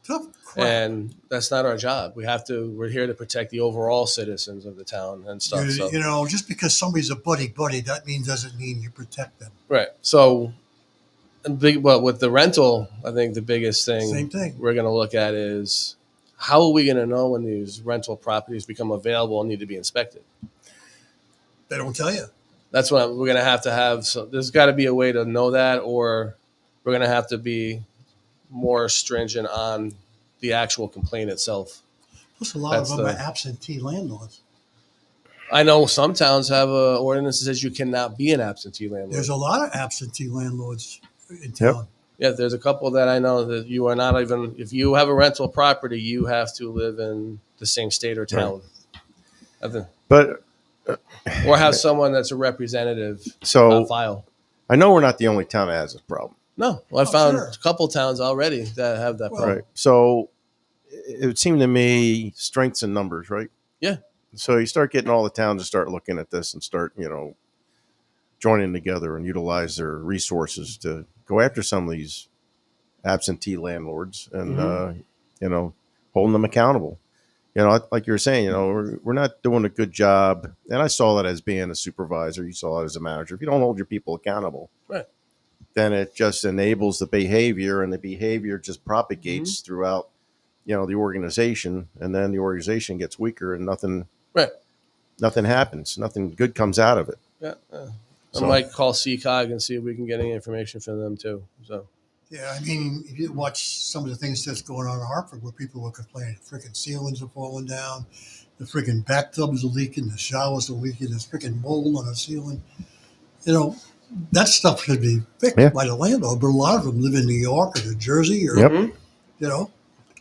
B: tough crap.
C: And that's not our job. We're here to protect the overall citizens of the town and stuff. So.
B: You know, just because somebody's a buddy, that doesn't mean you protect them.
C: Right. So, but with the rental, I think the biggest thing
B: Same thing.
C: we're going to look at is how are we going to know when these rental properties become available and need to be inspected?
B: They don't tell you.
C: That's what we're going to have. So there's got to be a way to know that, or we're going to have to be more stringent on the actual complaint itself.
B: Plus, a lot
C: That's
B: of them
C: the-
B: are absentee landlords.
C: I know some towns have a ordinance that says you cannot be an absentee landlord.
B: There's a lot of absentee landlords in town.
C: Yeah, there's a couple that I know that you are not even, if you have a rental property, you have to live in the same state or town.
A: But
C: Or have someone that's a representative
A: so
C: on file.
A: I know we're not the only town that has this problem.
C: No, well, I
B: Oh,
C: found
B: sure.
C: a couple towns already that have that
B: Well,
C: problem.
A: Right. So it would seem to me strengths in numbers, right?
C: Yeah.
A: So you start getting all the towns to start looking at this and start, joining together and utilize their resources to go after some of these absentee landlords and, holding them accountable. Like you were saying, we're not doing a good job. And I saw that as being a supervisor. You saw it as a manager. If you don't hold your people accountable,
C: Right.
A: then it just enables the behavior, and the behavior just propagates throughout, the organization, and then the organization gets weaker, and nothing happens. Nothing good comes out of it.
C: Yeah.
A: So-
C: I might call CCOG and see if we can get any information from them too. So
B: Yeah, I mean, if you watch some of the things that's going on in Hartford where people were complaining, freaking ceilings are falling down, the freaking bathtubs are leaking, the showers are leaking, there's freaking mold on the ceiling. That stuff should be fixed
A: Yeah.
B: by the landlord, but a lot of them live in New York or New Jersey or,
A: Yep.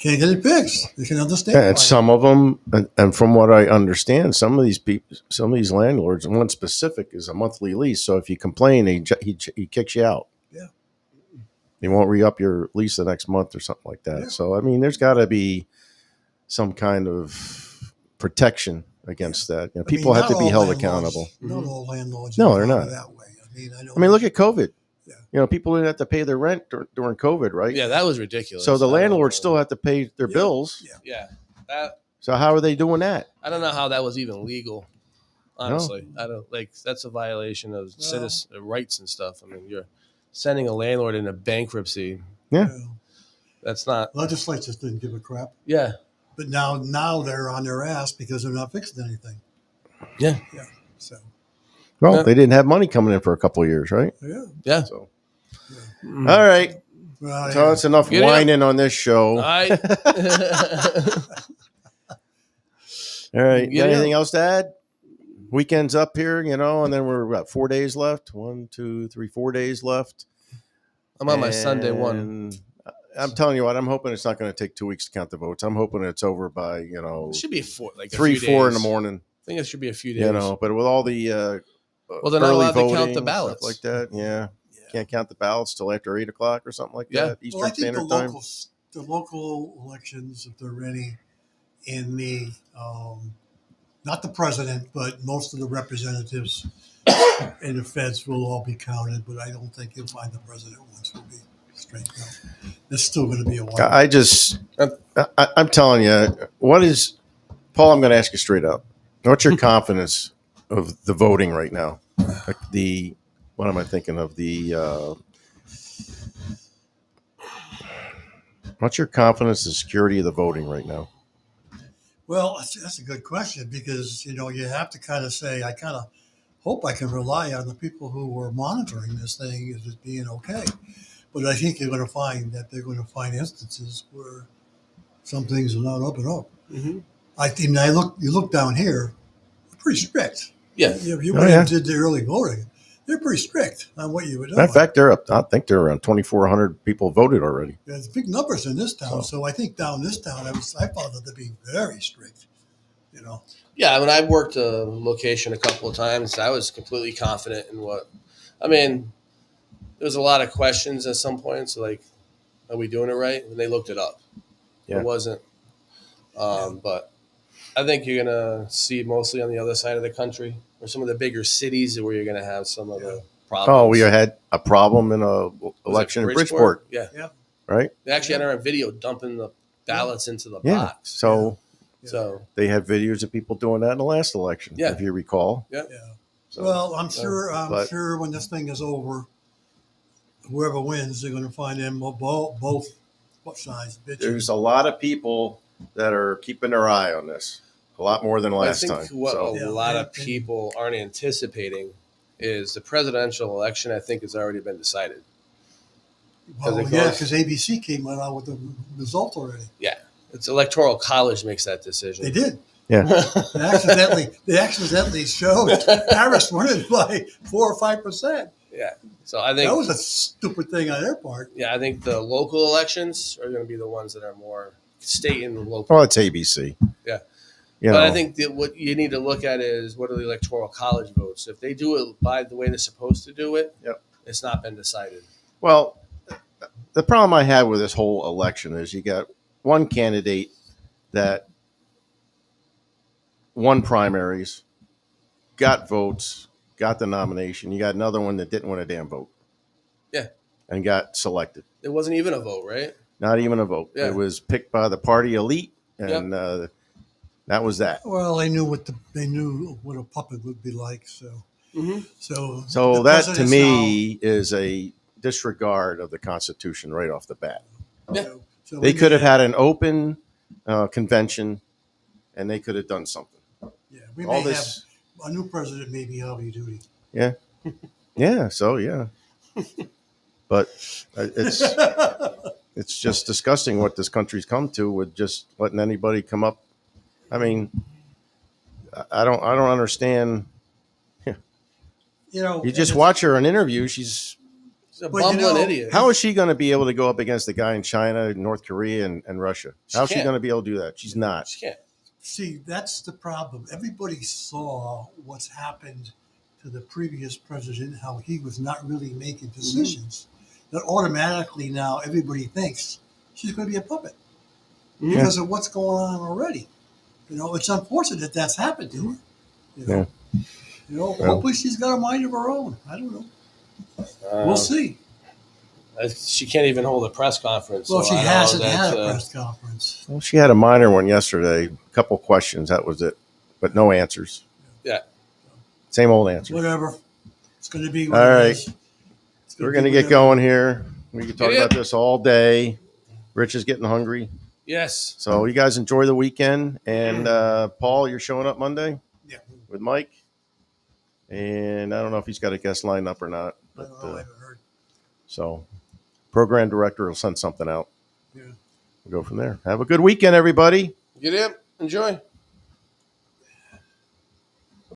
B: Can't get it fixed. You can understand.
A: Yeah, and
B: why.
A: some of them, and from what I understand, some of these people, some of these landlords, one specific is a monthly lease. So if you complain, he kicks you out.
B: Yeah.
A: He won't re-up your lease the next month or something like that.
B: Yeah.
A: So I mean, there's got to be some kind of protection against that. You know,
B: I mean,
A: people have
B: not
A: to be
B: all
A: held
B: landlords-
A: accountable.
B: Not all landlords.
A: No,
B: are
A: they're not.
B: that way. I know.
A: I mean, look at COVID.
B: Yeah.
A: You know, people didn't have to pay their rent during COVID, right?
C: Yeah, that was ridiculous.
A: So the
C: I don't
A: landlords
C: know.
A: still have to pay their
B: Yeah.
A: bills.
B: Yeah.
C: Yeah, that
A: So how are they doing that?
C: I don't know how that was even legal. Honestly, I don't like that's a violation of citizen rights and stuff. I mean, you're sending a landlord into bankruptcy.
A: Yeah.
C: That's not.
B: Legislatures didn't give a crap,
C: Yeah,
B: but now they're on their ass because they're not fixing anything.
C: yeah,
B: So
A: Well,
C: Yeah.
A: they didn't have money coming in for a couple of years, right?
B: yeah.
C: yeah.
A: So
C: Mm.
A: all right.
B: Well,
A: So it's enough
C: Get it?
A: whining on this show.
C: I.
A: All right.
C: Yeah.
A: Got anything else to add? Weekend's up here, you know, and then we're about 4 days left. 1, 2, 3, 4 days left.
C: I'm on my Sunday one.
A: And I'm telling you what, I'm hoping it's not going to take 2 weeks to count the votes. I'm hoping it's over by, you know,
C: It should be a
A: 3,
C: few
A: 4 in
C: days.
A: the morning.
C: I think it should be a few days.
A: You know, but with all the
C: Well, they're not
A: early
C: allowed to count
A: voting
C: the
A: and
C: ballots.
A: stuff like that. Yeah. Can't count the ballots till after 8 o'clock or something like
C: Yeah.
A: that. Eastern
B: Well, I think
A: Standard Time.
B: the local elections, if they're any, in the not the president, but most of the representatives and the feds will all be counted. But I don't think you'll find the president ones will be straight out. There's still going to be a while.
A: I'm telling you, what is Paul? I'm going to ask you straight up. What's your confidence of the voting right now? Like what am I thinking of? What's your confidence in security of the voting right now?
B: Well, that's a good question because you have to kind of say I kind of hope I can rely on the people who are monitoring this thing as it being okay. But I think you're going to find that they're going to find instances where some things are not up and up.
C: Mm-hmm.
B: You look down here, they're pretty strict.
C: Yeah.
B: If you went and did the early voting, they're pretty strict on what you would do.
A: Matter of fact, they're up. I think they're around 2,400 people voted already.
B: There's big numbers in this town, so I think down this town, I found them to be very strict.
C: Yeah, I mean, I've worked a location a couple of times. I was completely confident in I mean, there was a lot of questions at some points, like, are we doing it right? And they looked it up.
A: Yeah.
C: It wasn't. But I think you're going to see mostly on the other side of the country or some of the bigger cities where you're going to have some of the problems.
A: Oh, we had a problem in a
C: Was it
A: election in Bridgeport,
C: Yeah.
A: right?
C: They actually had it on video dumping the ballots into the
A: Yeah.
C: box.
A: So
C: So,
A: they had videos of people doing that in the last election,
C: Yeah.
A: if you recall.
C: yeah.
B: Yeah.
A: So,
B: Well, I'm sure
A: but-
B: when this thing is over, whoever wins, they're going to find them both sides bitches.
A: there's a lot of people that are keeping their eye on this, a lot more than last
C: I think
A: time.
C: what
A: So,
C: a lot of people aren't anticipating is the presidential election, I think, has already been decided.
B: Well,
C: it
B: yeah,
C: goes-
B: because ABC came out with the result already.
C: It's Electoral College makes that decision.
B: They did.
A: yeah.
B: They accidentally showed Harris winning by 4 or 5%.
C: Yeah. So I think
B: That was a stupid thing on their part.
C: I think the local elections are going to be the ones that are more state and local.
A: Well, it's ABC.
C: Yeah.
A: You
C: But
A: know,
C: I think that what you need to look at is what are the Electoral College votes. If they do it by the way they're supposed to do it,
A: Yep.
C: it's not been decided.
A: well, the problem I have with this whole election is you got one candidate that won primaries, got votes, got the nomination. You got another one that didn't win a damn vote.
C: Yeah.
A: And got selected.
C: It wasn't even a vote, right?
A: Not even a vote.
C: Yeah.
A: It was picked by the party elite, and that was that.
B: Well, they knew what a puppet would be like. So
C: Mm-hmm.
A: So
B: the
A: that to
B: president's
A: me is a disregard of the Constitution right off the bat.
C: Yeah.
B: So
A: They
B: we
A: could have
B: may
A: had an open convention, and they could have done something.
B: Yeah, we
A: All
B: may
A: this,
B: have a new president. May be heavy duty.
A: yeah. So yeah, but it's just disgusting what this country's come to with just letting anybody come up. I mean, I don't understand. You just watch her on interview. She's
C: She's a
B: But you
C: bumbling
B: know-
C: idiot.
A: how is she going to be able to go up against the guy in China, North Korea, and Russia? How's she
C: can't.
A: going to be able to do that? She's not.
C: She can't.
B: See, that's the problem. Everybody saw what's happened to the previous president, how he was not really making decisions. That automatically now everybody thinks she's going to be a puppet because of what's going on already. You know, it's unfortunate that's happened to her. You know,
A: Yeah.
B: you know,
A: Well.
B: hopefully she's got a mind of her own. I don't know. We'll see.
C: She can't even hold a press conference.
B: Well,
C: so
B: she
C: I know
B: hasn't
C: that,
B: had a press conference.
A: Well, she had a minor one yesterday. A couple questions. That was it, but no answers.
C: Yeah.
A: Same old answer.
B: Whatever. It's going to be
A: All
B: what it
A: right.
B: is. It's
A: We're
B: be
A: going to get
B: whatever.
A: going here. We can talk
C: Yeah.
A: about this all day. Rich is getting hungry.
C: Yes.
A: So you guys enjoy the weekend. And Paul, you're showing up Monday
B: Yeah.
A: with Mike. And I don't know if he's got a guest lined up or not.
B: I
A: But,
B: don't know. I haven't heard.
A: so program director will send something out.
B: Yeah.
A: We'll go from there. Have a good weekend, everybody.
C: Get in. Enjoy.